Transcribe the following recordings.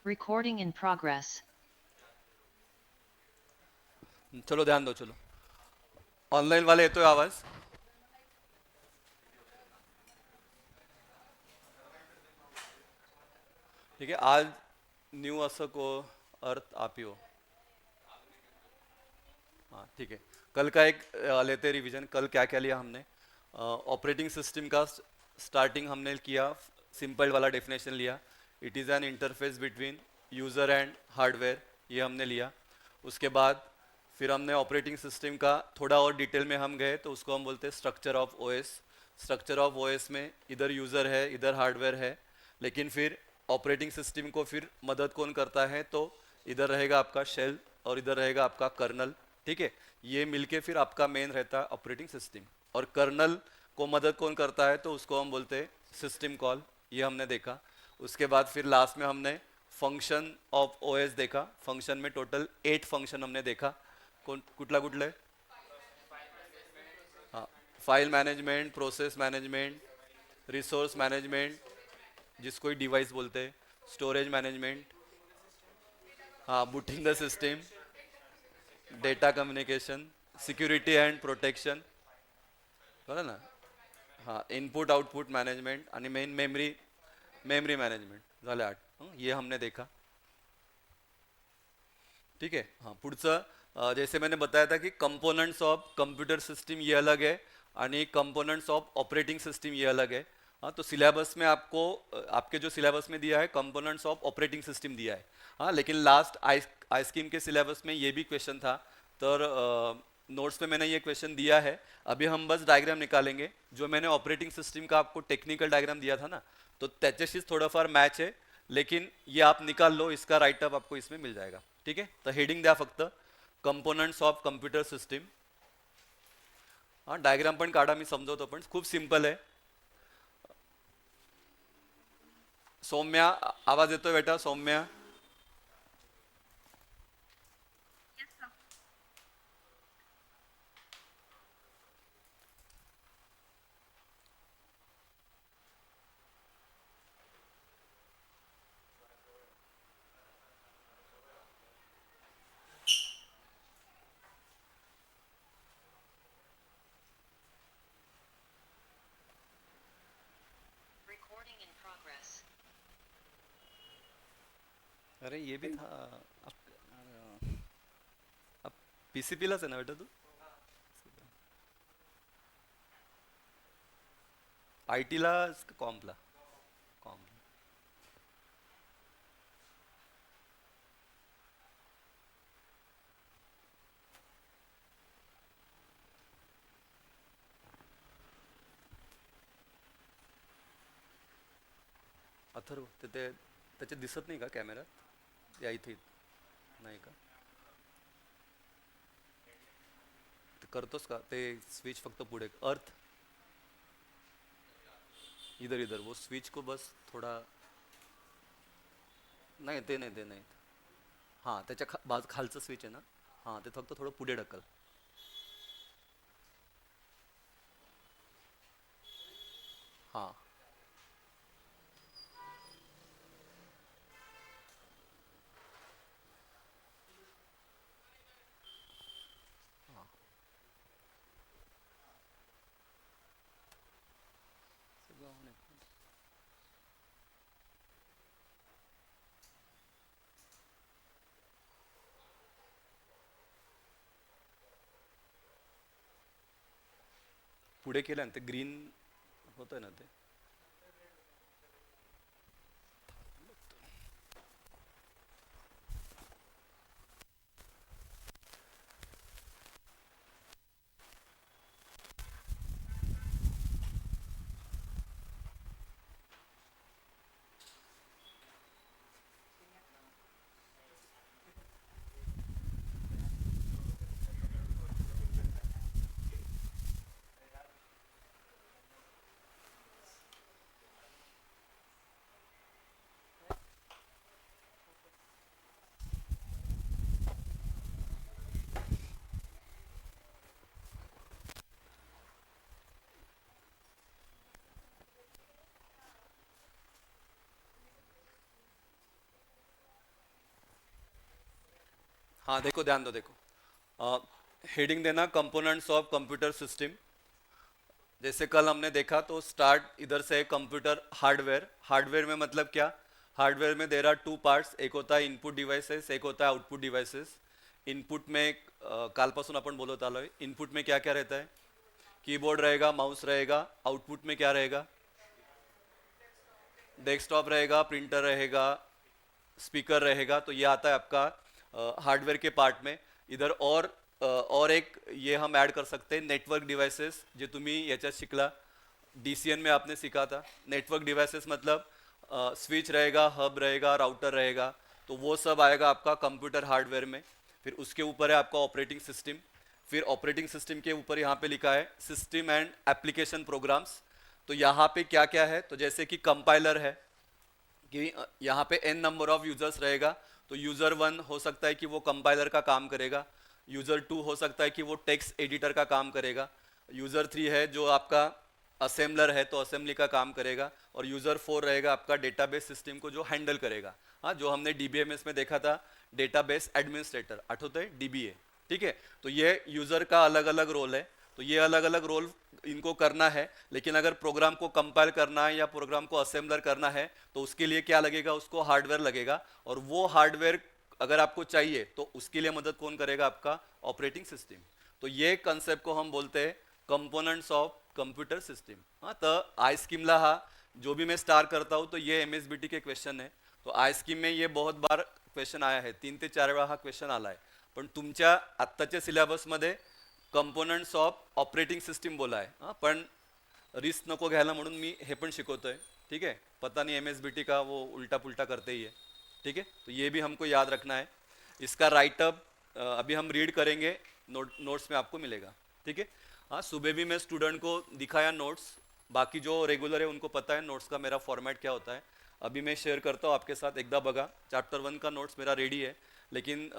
Recording in progress. चलो ध्यान दो चलो. ऑनलाईन वाले येतोय आवाज. ठीक है. आज न्यू असं को अर्थ आप ही हो. हाँ ठीक है. कल का एक लेते रिवीजन. कल क्या क्या लिया हमने. ऑपरेटिंग सिस्टम का स्टार्टिंग हमने किया. सिंपल वाला डेफिनेशन लिया. It is an interface between user and hardware. ये हमने लिया. उसके बाद फिर हमने ऑपरेटिंग सिस्टम का थोड़ा और डिटेल में हम गए तो उसको हम बोलते हैं structure of OS. Structure of OS में इधर यूज़र है इधर हार्डवेयर है. लेकिन फिर ऑपरेटिंग सिस्टम को फिर मदद कौन करता है तो इधर रहेगा आपका शेल और इधर रहेगा आपका कर्नल. ठीक है. ये मिलके फिर आपका मेन रहता है ऑपरेटिंग सिस्टम. और कर्नल को मदद कौन करता है तो उसको हम बोलते हैं सिस्टम कॉल. ये हमने देखा. उसके बाद फिर लास्ट में हमने फंक्शन ऑफ ओएस देखा. फंक्शन में टोटल 8 फंक्शन हमने देखा. कोण कुठला कुठले. हाँ. File management, process management, resource management जिसको ही डिवाइस बोलते हैं, स्टोरेज मैनेजमेंट, हाँ booting the system, data communication, security and protection. बरं ना. हां इनपुट आउटपुट मॅनेजमेंट आणि मेन मेमरी. मेमरी मैनेजमेंट झाले 8. ये हमने देखा. ठीक है. हाँ पुढचं जैसे मैंने बताया था कि कंपोनेंट्स ऑफ कंप्यूटर सिस्टम ये अलग है आणि कंपोनेंट्स ऑफ ऑपरेटिंग सिस्टम ये अलग है. हाँ तो सिलेबस में आपको आपके जो सिलेबस में दिया है कंपोनेंट्स ऑफ ऑपरेटिंग सिस्टम दिया है. हाँ लेकिन लास्ट आई स्कीम के सिलेबस में ये भी क्वेश्चन था. तर नोट्स में मैंने ये क्वेश्चन दिया है. अभी हम बस डायग्राम निकालेंगे. जो मैंने ऑपरेटिंग सिस्टम का आपको टेक्निकल डायग्राम दिया था ना तो त्याच्याशीच थोडंफार मॅच आहे. लेकिन ये आप निकाल लो. इसका राइटअप आपको इसमें मिल जाएगा. ठीक आहे. तर हेडिंग द्या फक्त कंपोनेंट्स ऑफ कम्प्युटर सिस्टीम. हां डायग्राम पण काढा मी समजवतो पण खूप सिंपल आहे. सौम्या आवाज येतोय बेटा सौम्या. Recording in progress. अरे ये भी था. अब पीसीपीलाच आहे ना बेटा तू. आय टीला कॉम्पला. कॉम्प. अथर्व ते त्याचे दिसत नाही का कॅमेऱ्यात. या इथे नाही का. ते करतोस का ते स्विच फक्त पुढे अर्थ. इधर इधर वो स्विच को बस थोडा. नाही ते नाही ते नाही. हां त्याच्या बाजू खालचं स्विच आहे ना. हां ते फक्त थोडं पुढे ढकल. हां हां सगळं on आहे. पुढे केलं ना ते ग्रीन होतं ना ते. हाँ देखो, ध्यान दो, देखो हेडिंग देना कंपोनेंट्स ऑफ कंप्यूटर सिस्टम। जैसे कल हमने देखा तो स्टार्ट इधर से कंप्यूटर हार्डवेयर। हार्डवेयर में मतलब क्या? हार्डवेयर में देर आर टू पार्ट्स, एक होता है इनपुट डिवाइसेस, एक होता है आउटपुट डिवाइसेस। इनपुट में कालपासून आपण बोलत आलोय, इनपुट में क्या क्या रहता है? कीबोर्ड रहेगा, माउस रहेगा। आउटपुट में क्या रहेगा? डेस्कटॉप रहेगा, प्रिंटर रहेगा, स्पीकर रहेगा। तो ये आता है आपका हार्डवेयर के पार्ट में। इधर और एक ये हम ऐड कर सकते हैं, नेटवर्क डिवाइसेस, जे तुम्ही याच्यात शिकला, डीसीएन में आपने सीखा था। नेटवर्क डिवाइसेस मतलब स्विच रहेगा, हब रहेगा, राउटर रहेगा। तो वो सब आएगा आपका कंप्यूटर हार्डवेयर में। फिर उसके ऊपर है आपका ऑपरेटिंग सिस्टम। फिर ऑपरेटिंग सिस्टम के ऊपर यहाँ पे लिखा है सिस्टम एंड एप्लीकेशन प्रोग्राम्स। तो यहाँ पे क्या क्या है? तो जैसे कि कंपाइलर है, कि यहाँ पे n नंबर ऑफ यूजर्स रहेगा। तो यूजर 1 हो सकता है कि वो कंपाइलर का काम करेगा, यूजर 2 हो सकता है कि वो टेक्स्ट एडिटर का काम करेगा, यूजर 3 है जो आपका असेंबलर है तो असेंबली का काम करेगा, और यूजर 4 रहेगा आपका डेटाबेस सिस्टम को जो हैंडल करेगा। हाँ, जो हमने डीबीएमएस में देखा था, डेटाबेस एडमिनिस्ट्रेटर, आठवत है, डीबीए। ठीक है, तो ये यूजर का अलग अलग रोल है। तो ये अलग अलग रोल इनको करना है। लेकिन अगर प्रोग्राम को कंपाइल करना है या प्रोग्राम को असेंबलर करना है तो उसके लिए क्या लगेगा? उसको हार्डवेयर लगेगा। और वो हार्डवेयर अगर आपको चाहिए तो उसके लिए मदद कौन करेगा? आपका ऑपरेटिंग सिस्टम। तो ये कंसेप्ट को हम बोलते हैं कंपोनेंट्स ऑफ कंप्यूटर सिस्टम। हाँ, तो आय स्कीमला हा जो भी मैं स्टार करता हूँ तो ये एमएसबीटी के क्वेश्चन है। तो आय स्कीम में ये बहुत बार क्वेश्चन आया है, 3 ते 4 वेळा हा क्वेश्चन आलाय। पण तुमच्या आत्ताच्या सिलेबसमध्ये कंपोनेंट्स ऑफ ऑपरेटिंग सिस्टम बोला आहे। हां, पण रिस्क नको घ्यायला म्हणून मी हे पण शिकवतोय। ठीक है, पता नहीं एमएसबीटी का वो उल्टा पुल्टा करते ही है। ठीक है, तो ये भी हमको याद रखना है। इसका राइटअप अभी हम रीड करेंगे, नोट्स में आपको मिलेगा। ठीक है, हाँ, सुबह भी मैं स्टूडेंट को दिखाया नोट्स। बाकी जो रेगुलर है उनको पता है नोट्स का मेरा फॉर्मेट क्या होता है। अभी मैं शेयर करता हूँ आपके साथ, एकदा बघा। चॅप्टर 1 का नोट्स मेरा रेडी है, लेकिन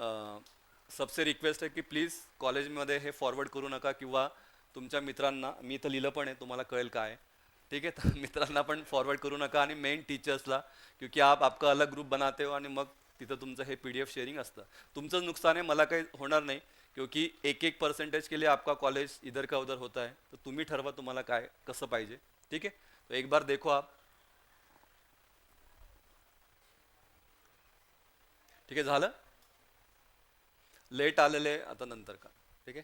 सबसे रिक्वेस्ट आहे की प्लीज कॉलेजमध्ये हे फॉरवर्ड करू नका, किंवा तुमच्या मित्रांना, मी इथं लिहिलं पण आहे, तुम्हाला कळेल काय आहे। ठीक है, तर मित्रांना पण फॉरवर्ड करू नका, आणि मेन टीचर्सला, क्योंकि आप आपका अलग ग्रुप बनाते हो आणि मग तिथं तुमचं हे पीडीएफ शेअरिंग असतं। तुमचं नुकसान आहे, मला काही होणार नाही, क्योंकि एक एक परसेंटेज के लिए आपका कॉलेज इधर का उधर होता है। तो तुम्ही ठरवा तुम्हाला काय कसं पाहिजे। ठीक है, तो एक बार देखो आप। ठीक है, झालं? लेट आलेले आता नंतर का। ठीक है,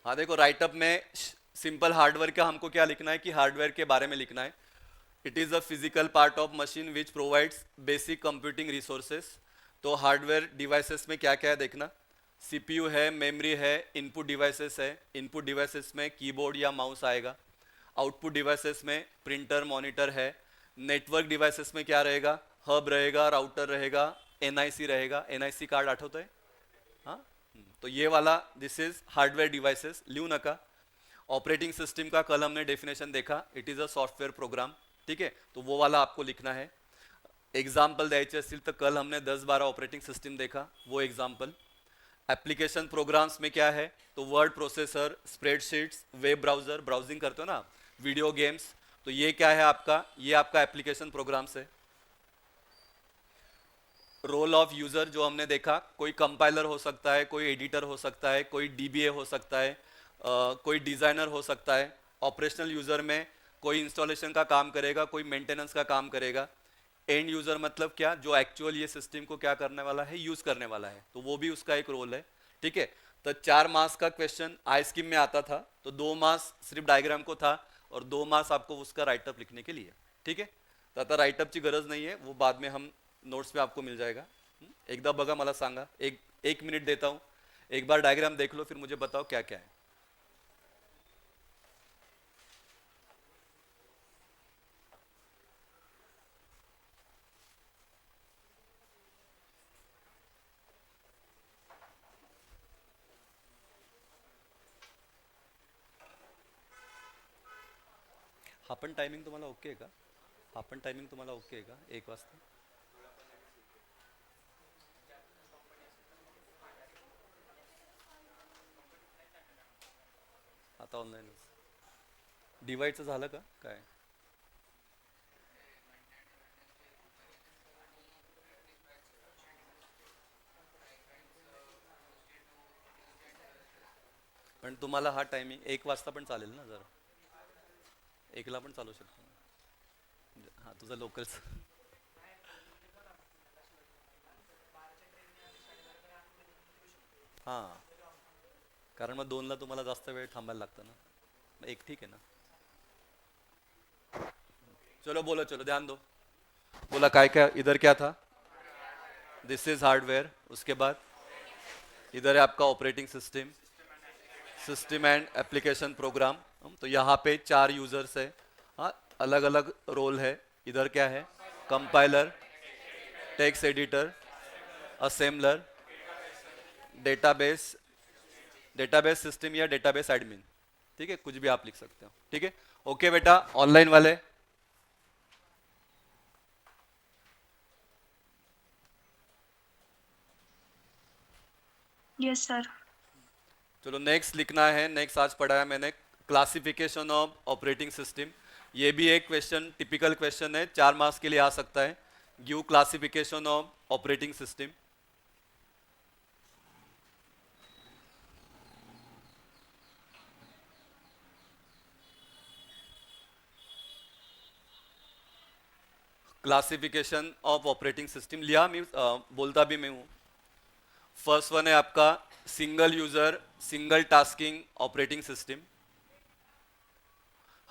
हाँ देखो, राइटअप में सिंपल हार्डवेयर का हमको क्या लिखना है कि हार्डवेयर के बारे में लिखना है। It is a physical part of machine which provides basic computing resources. तो हार्डवेयर डिवाइसेस में क्या क्या है देखना। सीपीयू है, मेमोरी है, इनपुट डिवाइसेस है। इनपुट डिवाइसेस में कीबोर्ड या माउस आएगा। आउटपुट डिवाइसेस में प्रिंटर, मॉनिटर है। नेटवर्क डिवाइसेस में क्या रहेगा? हब रहेगा, राउटर रहेगा, एनआईसी रहेगा। एनआईसी कार्ड आठवत है? हाँ, तो ये वाला दिस इज हार्डवेयर डिवाइसेस, लिहू नका। ऑपरेटिंग सिस्टम का कल हमने डेफिनेशन देखा, it is a software program. ठीक है, तो वो वाला आपको लिखना है। एग्जाम्पल द्यायचे असतील तो कल हमने 10-12 ऑपरेटिंग सिस्टम देखा, वो एग्जाम्पल। एप्लीकेशन प्रोग्राम्स में क्या है? तो word processor, spreadsheets, web browser, browsing करते हो ना, वीडियो गेम्स। तो ये क्या है आपका? ये आपका एप्लीकेशन प्रोग्राम्स है। रोल ऑफ यूजर जो हमने देखा, कोई कंपाइलर हो सकता है, कोई एडिटर हो सकता है, कोई डीबीए हो सकता है, कोई डिजाइनर हो सकता है। ऑपरेशनल यूजर में कोई इंस्टॉलेशन का काम करेगा, कोई मेंटेनेंस का काम करेगा। एंड यूजर मतलब क्या? जो एक्चुअल ये सिस्टम को क्या करने वाला है, यूज करने वाला है, तो वो भी उसका एक रोल है। ठीक है, तो 4 मार्क्स का क्वेश्चन आई स्कीम में आता था, तो 2 मार्क्स सिर्फ डायग्राम को था और 2 मार्क्स आपको उसका राइटअप लिखने के लिए। ठीक है, तो आता राइटअपची गरज नहीं है, वो बाद में हम नोट्स में आपको मिल जाएगा। एकदा बघा, मला सांगा, एक मिनट देता हूँ, एक बार डायग्राम देख लो, फिर मुझे बताओ क्या क्या है। हा पण टायमिंग तुम्हाला ओके आहे का? हा पण टायमिंग तुम्हाला ओके आहे का? 1 वाजता? आता ऑनलाईनच डिवाइडचं झालं का काय? पण तुम्हाला हा टायमिंग 1 वाजता पण चालेल ना, जरा 1ला पण चालू शकतो ना. हा तुझं लोकलच. हां, कारण मग 2ला तुम्हाला जास्त वेळ थांबायला लागतं ना. मग एक ठीक आहे ना. चलो बोलो, चलो ध्यान दो. बोला काय क्या इधर क्या था? This is hardware. उसके बाद इधर है आपका operating system, system and application program. तो यहाँ पे 4 यूजर्स है. हाँ, अलग अलग रोल है. इधर क्या है? Compiler, text editor, assembler, database, database system या डेटाबेस एडमिन. ठीक है, कुछ भी आप लिख सकते हो. ठीक है, ओके बेटा. ऑनलाइन वाले यस सर। चलो नेक्स्ट लिखना है. नेक्स्ट आज पढ़ाया मैंने क्लासिफिकेशन ऑफ ऑपरेटिंग सिस्टम. ये भी एक क्वेश्चन, टिपिकल क्वेश्चन है, 4 मार्क्स के लिए आ सकता है. Give classification of operating system. Classification of operating system लिया मी, बोलता भी मैं हूँ. फर्स्ट वन है आपका single user single tasking operating system.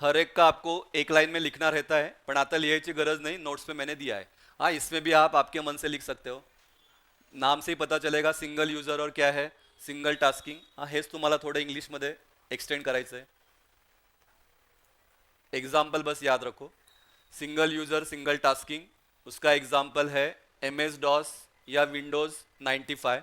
हर एक का आपको एक लाइन में लिखना रहता है, पण आता लिहायची गरज नहीं, नोट्स में मैंने दिया है. हाँ, इसमें भी आप आपके मन से लिख सकते हो. नाम से ही पता चलेगा सिंगल यूजर और क्या है सिंगल टास्किंग. हाँ, हेच तुम्हाला थोडं इंग्लिशमध्ये एक्सटेंड करायचं आहे. एग्जाम्पल बस याद रखो. सिंगल यूजर सिंगल टास्किंग, उसका एग्जाम्पल है MS DOS या विंडोज 95.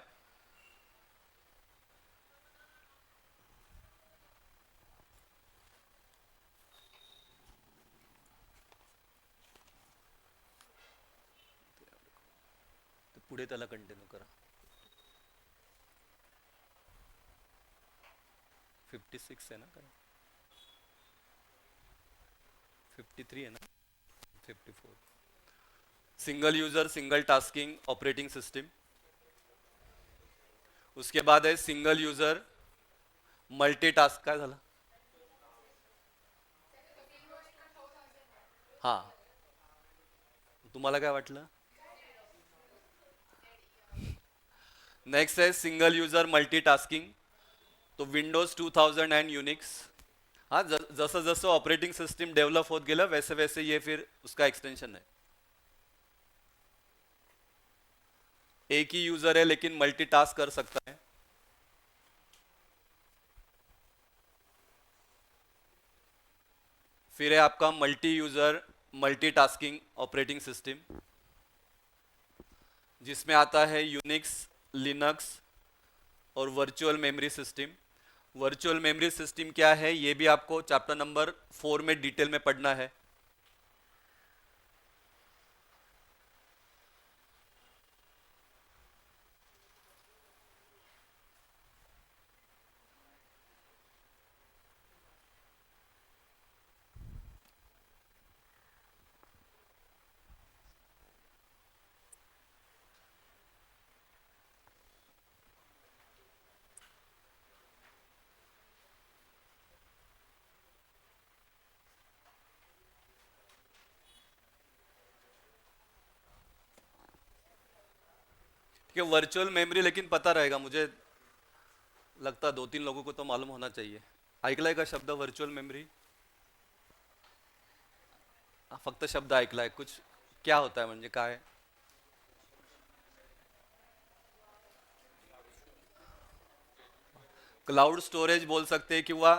तर पुढे त्याला कंटिन्यू करा. 56 है ना, काय 53 है ना, 54. Single user single tasking operating system. उसके बाद है सिंगल यूजर मल्टीटास्क. काय झालं? हा, तुम्हाला काय वाटलं? नेक्स्ट है सिंगल यूजर मल्टीटास्किंग. तो विंडोज 2000 एंड यूनिक्स. हाँ, जसं जसं ऑपरेटिंग सिस्टम डेव्हलप होत गेलं वैसे वैसे ये फिर उसका एक्सटेंशन है. एक ही यूजर है लेकिन मल्टीटास्क कर सकता है. फिर है आपका multi user multitasking operating system, जिसमें आता है यूनिक्स, लिनक्स और virtual memory system. Virtual memory system क्या है ये भी आपको चैप्टर नंबर 4 में डिटेल में पढ़ना है. ठीक है, वर्चुअल मेमोरी लेकिन पता रहेगा, मुझे लगता 2-3 लोगों को तो मालूम होना चाहिए. ऐकलाय का शब्द वर्चुअल मेमोरी? फक्त शब्द ऐकलाय, कुछ क्या होता है म्हणजे काय? क्लाउड स्टोरेज बोल सकते हैं, किंवा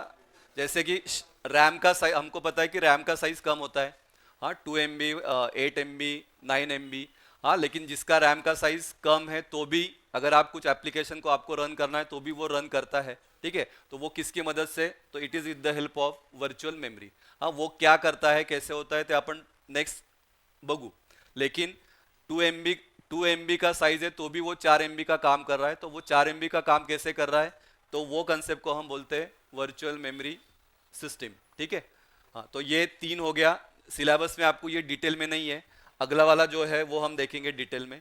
जैसे कि रैम का साइज, हमको पता है कि रैम का साइज कम होता है. हाँ, 2 MB, 8 MB, 9 MB. हाँ, लेकिन जिसका रैम का साइज कम है तो भी अगर आप कुछ एप्लीकेशन को आपको रन करना है तो भी वो रन करता है. ठीक है, तो वो किसकी मदद से? तो it is with the help of virtual memory. हाँ, वो क्या करता है, कैसे होता है ते आपण नेक्स्ट बघू. लेकिन 2 MB 2 MB का साइज है तो भी वो 4 MB का काम कर रहा है. तो वो 4 MB का काम कैसे कर रहा है? तो वो कंसेप्ट को हम बोलते हैं वर्चुअल मेमोरी सिस्टम. ठीक है. हाँ, तो ये 3 हो गया. सिलेबस में आपको ये डिटेल में नहीं है, अगला वाला जो है वो हम देखेंगे डिटेल में.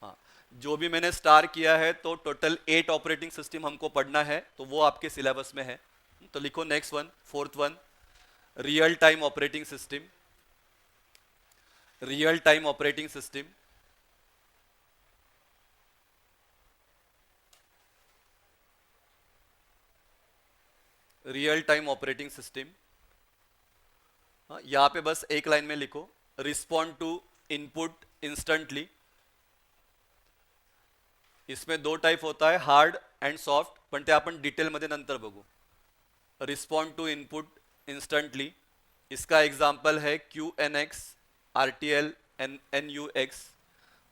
हाँ, जो भी मैंने स्टार किया है तो टोटल 8 ऑपरेटिंग सिस्टम हमको पढ़ना है, तो वो आपके सिलेबस में है। तो लिखो next one, fourth one, real time operating system. Real time operating system, real time operating system. यहाँ पे बस एक लाइन में लिखो, रिस्पॉन्ड टू इनपुट इंस्टेंटली। इसमें दो टाइप होता है, हार्ड अँड सॉफ्ट, पण ते आपण डिटेलमध्ये नंतर बघू। रिस्पॉन्ड टू इनपुट इंस्टेंटली, इसका एग्जाम्पल है QNX, RTL, NUX।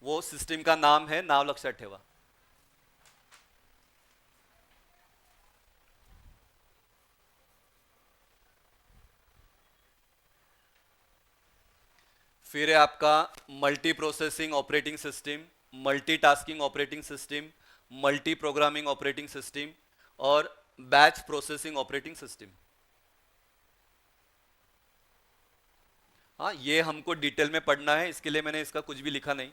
वो सिस्टम का नाम है, नाव लक्षात ठेवा। फिर है आपका multi processing operating system, multitasking operating system, multi programming operating system और बैच प्रोसेसिंग ऑपरेटिंग सिस्टम। हाँ, ये हमको डिटेल में पढ़ना है, इसके लिए मैंने इसका कुछ भी लिखा नहीं।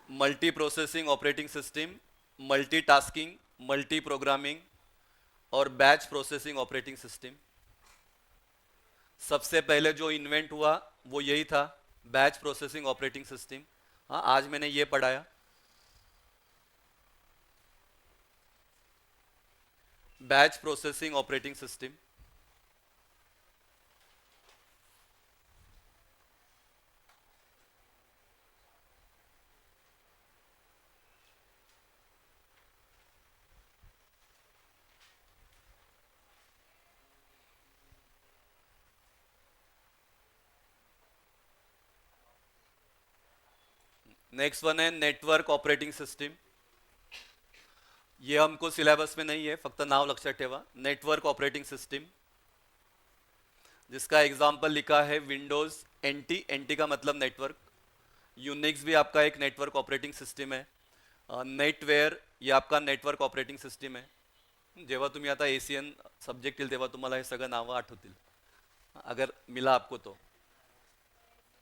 Multi processing operating system, multitasking, multi programming और बैच प्रोसेसिंग ऑपरेटिंग सिस्टम। सबसे पहले जो इन्वेंट हुआ वो यही था, बैच प्रोसेसिंग ऑपरेटिंग सिस्टम। हाँ, आज मैंने ये पढ़ाया। Batch processing operating system. Next one है नेटवर्क ऑपरेटिंग सिस्टम। ये हमको सिलेबस में नहीं है, फक्त नाव लक्षात ठेवा, नेटवर्क ऑपरेटिंग सिस्टम, जिसका एग्जाम्पल लिखा है विंडोज NT। NT का मतलब नेटवर्क। यूनिक्स भी आपका एक नेटवर्क ऑपरेटिंग सिस्टम है। नेटवेअर ये आपका नेटवर्क ऑपरेटिंग सिस्टम है। जेव्हा तुम्ही आता ACN सब्जेक्ट येईल तेव्हा तुम्हाला हे सगळं नावं आठवतील, अगर मिला आपको तो।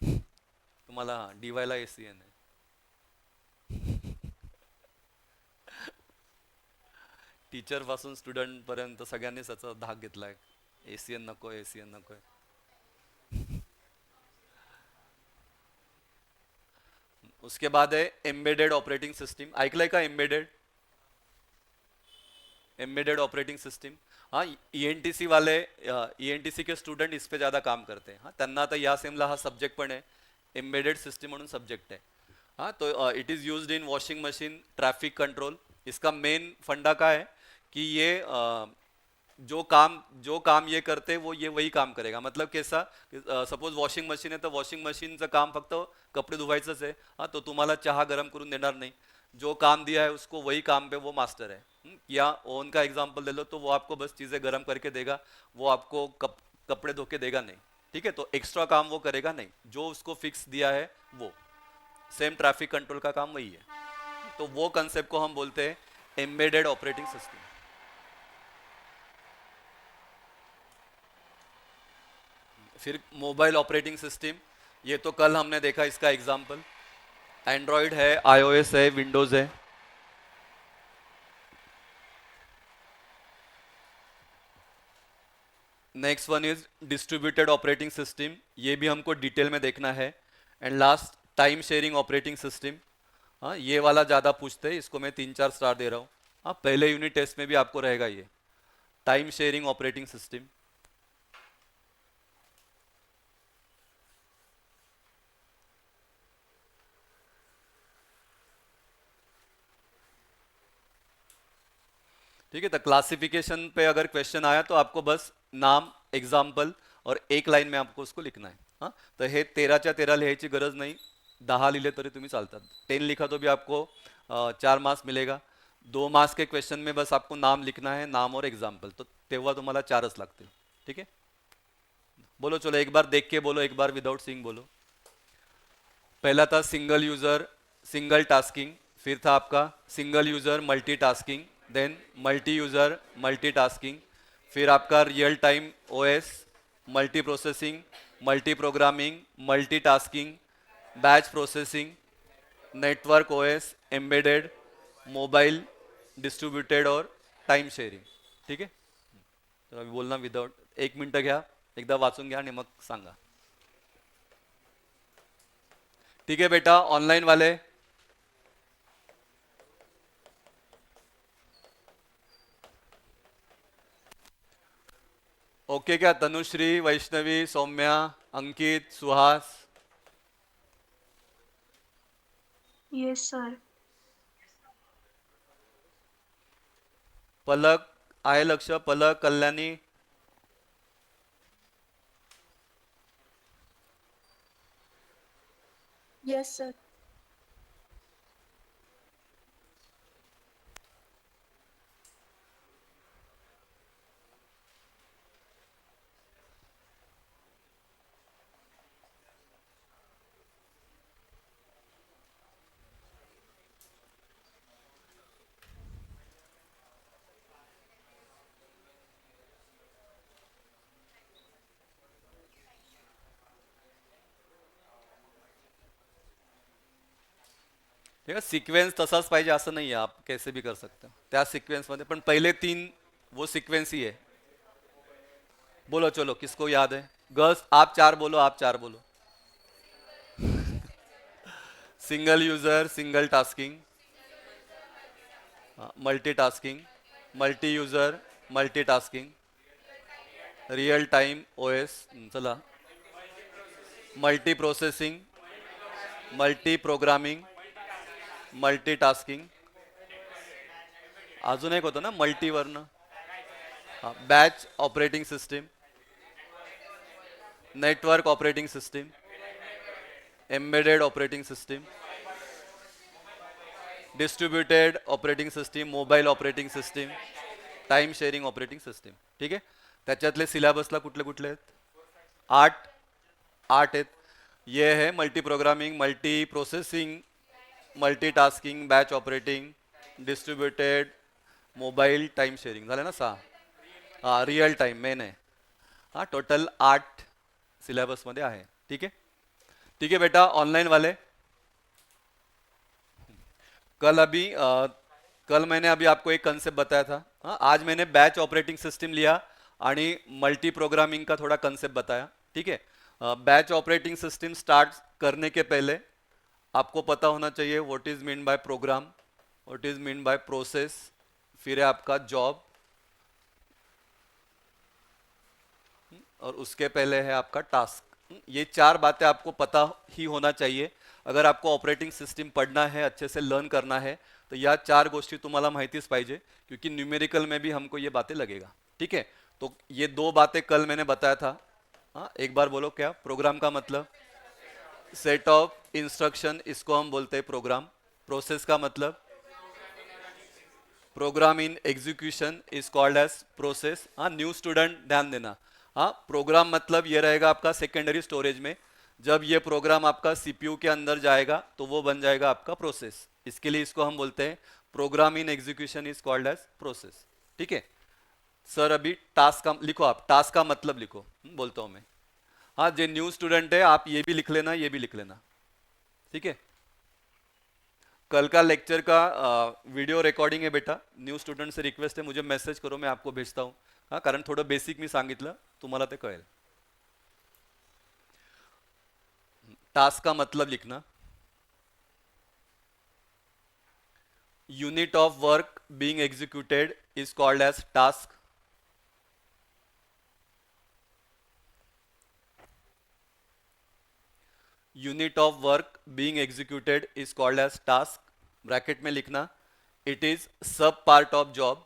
तुम्हाला DY ला ACN आहे। टीचर पासून स्टुडंट पर्यंत सगळ्यांनीच याचा धाक घेतलाय, ACN नकोय, ACN नकोय। उसके बाद है एम्बेडेड ऑपरेटिंग सिस्टम। ऐकलंय का एम्बेडेड? Embedded operating system. हाँ, ENTC वाले, ENTC के स्टूडेंट इस पे ज़्यादा काम करते हैं। हाँ, त्यांना आता या सेमला हा सब्जेक्ट पण आहे, एम्बेडेड सिस्टम म्हणून सब्जेक्ट है। हाँ, तो it is used in washing machine, traffic control. इसका मेन फंडा का है कि ये जो काम ये करते हैं वो ये वही काम करेगा। मतलब कैसा, सपोज वॉशिंग मशीन है तो वॉशिंग मशीनचं काम फक्त कपडे धुवायचंच आहे। हाँ, तो तुम्हाला चहा गरम करून देणार नहीं, जो काम दिया है उसको वही काम पे वो मास्टर है। या ओवन का एग्जांपल ले लो तो वो आपको बस चीज़ें गरम करके देगा, वो आपको कपड़े धो के देगा नहीं। ठीक है, तो एक्स्ट्रा काम वो करेगा नहीं, जो उसको फिक्स दिया है वो। सेम ट्रैफिक कंट्रोल का काम वही है। तो वो कंसेप्ट को हम बोलते हैं एम्बेडेड ऑपरेटिंग सिस्टम। फिर मोबाइल ऑपरेटिंग सिस्टम, ये तो कल हमने देखा इसका एग्जांपल। एंड्रॉयड है, iOS है, विंडोज है। Next one is distributed operating system, ये भी हमको डिटेल में देखना है। And last time sharing operating system. हाँ, ये वाला ज़्यादा पूछते हैं, इसको मैं 3-4 स्टार दे रहा हूँ। हाँ, पहले यूनिट टेस्ट में भी आपको रहेगा ये टाइम शेयरिंग ऑपरेटिंग सिस्टम। ठीक है, तो क्लासिफिकेशन पे अगर क्वेश्चन आया तो आपको बस नाम, एग्जाम्पल और एक लाइन में आपको उसको लिखना है। हाँ, तो हे 13च्या 13 लिहायची गरज नाही, 10 लिहिले तरी तुम्ही चालतात। 10 लिखा तो भी आपको 4 मार्क्स मिलेगा। 2 मार्क्स के क्वेश्चन में बस आपको नाम लिखना है, नाम और एग्जाम्पल, तो तेव्हा तुम्हाला 4च लागतील। ठीक है, बोलो, चलो एक बार देख के बोलो, एक बार विदाउट सीइंग बोलो। पहला था सिंगल यूजर सिंगल टास्किंग, फिर था आपका single user multitasking, then multi user multitasking, फिर आपका real time OS, multi processing, multi programming, multitasking, batch processing, network OS, embedded, mobile, distributed और टाइम शेअरिंग. ठीक आहे. तर अभी बोलना विदाउट, 1 मिनिट घ्या, एकदा वाचून घ्या आणि मग सांगा. ठीक है बेटा, ऑनलाइन वाले. ओके क्या? तनुश्री, वैष्णवी, सौम्या, अंकित, सुहास. Yes, sir. पलक आहे लक्ष? पलक, कल्याणी. Yes, sir. ठीक है, सिक्वेन्स तसाच पाहिजे असं नाही आहे, आप कैसे भी कर सकते हो त्या सिक्वेन्स मध्ये, पण पहिले 3 वो सिक्वेन्स ही है. बोलो चलो, किसको याद है? गर्ल्स आप 4 बोलो, आप 4 बोलो. Single user, single tasking, multitasking, multi user, multitasking, real time OS. चला, multi processing, multi programming, multitasking. अजून एक होतं ना मल्टीवरनं, batch operating system, network operating system, embedded operating system, distributed operating system, mobile operating system, time sharing operating system. ठीक आहे. त्याच्यातले सिलेबसला कुठले कुठले आहेत? 8 8 आहेत. ये है multi programming, multi processing, multitasking, batch operating, distributed, mobile, time sharing. झाले ना 6. हां, रिअल टाइम मेन आहे. हां, टोटल 8 सिलेबसमध्ये आहे. ठीक आहे. ठीक है बेटा, ऑनलाइन वाले. कल मैंने अभी आपको एक कंसेप्ट बताया था. हाँ, आज मैंने बैच ऑपरेटिंग सिस्टम लिया आणि मल्टी प्रोग्रामिंग का थोड़ा कंसेप्ट बताया. ठीक है. बैच ऑपरेटिंग सिस्टम स्टार्ट करने के पहले आपको पता होना चाहिए what is mean by program, what is mean by process, फिर है आपका जॉब, और उसके पहले है आपका टास्क. ये 4 बातें आपको पता ही होना चाहिए. अगर आपको ऑपरेटिंग सिस्टम पढ़ना है, अच्छे से लर्न करना है, तो या 4 गोष्टी तुम्हाला माहितीच पाहिजे, क्योंकि न्यूमेरिकल में भी हमको ये बातें लगेगा. ठीक है. तो ये 2 बातें कल मैंने बताया था. हाँ, एक बार बोलो क्या? प्रोग्राम का मतलब सेट ऑफ इंस्ट्रक्शन, इसको हम बोलते हैं प्रोग्राम. प्रोसेस का मतलब program in execution is called as process. हाँ, न्यू स्टूडेंट ध्यान देना. हाँ, प्रोग्राम मतलब ये रहेगा आपका सेकेंडरी स्टोरेज में. जब ये प्रोग्राम आपका सीपीयू के अंदर जाएगा तो वो बन जाएगा आपका प्रोसेस. इसके लिए इसको हम बोलते हैं program in execution is called as process. ठीक है. सर अभी टास्क का लिखो, आप टास्क का मतलब लिखो. बोलता हूँ मैं. हाँ, जो न्यू स्टूडेंट है आप ये भी लिख लेना, ये भी लिख लेना. ठीक है. कल का लेक्चर का वीडियो रेकॉर्डिंग है बेटा. न्यू स्टुडंट से रिक्वेस्ट आहे, मुझे मेसेज करो, मैं आपको भेजता हूँ. हां, कारण थोडं बेसिक मी सांगितलं, तुम्हाला ते कळेल. टास्क का मतलब लिखना. Unit of work being executed is called as task. Unit of work being executed is called as task. Bracket में लिखना, it is sub part of job.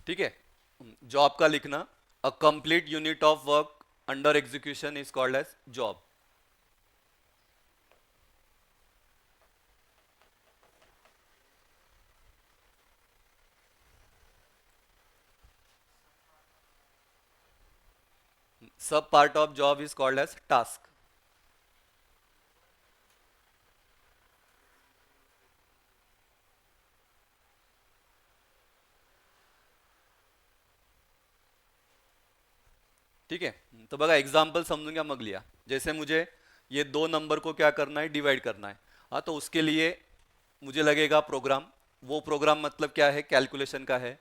ठीक है. जॉब का लिखना, a complete unit of work under execution is called as job. Sub part of job is called as task. ठीक है. तो बघा एग्जाम्पल समजून घ्या मग लिहा. जैसे मुझे ये दो नंबर को क्या करना है, डिवाइड करना है. हाँ, तो उसके लिए मुझे लगेगा प्रोग्राम. वो प्रोग्राम मतलब क्या है, कैलकुलेशन का है.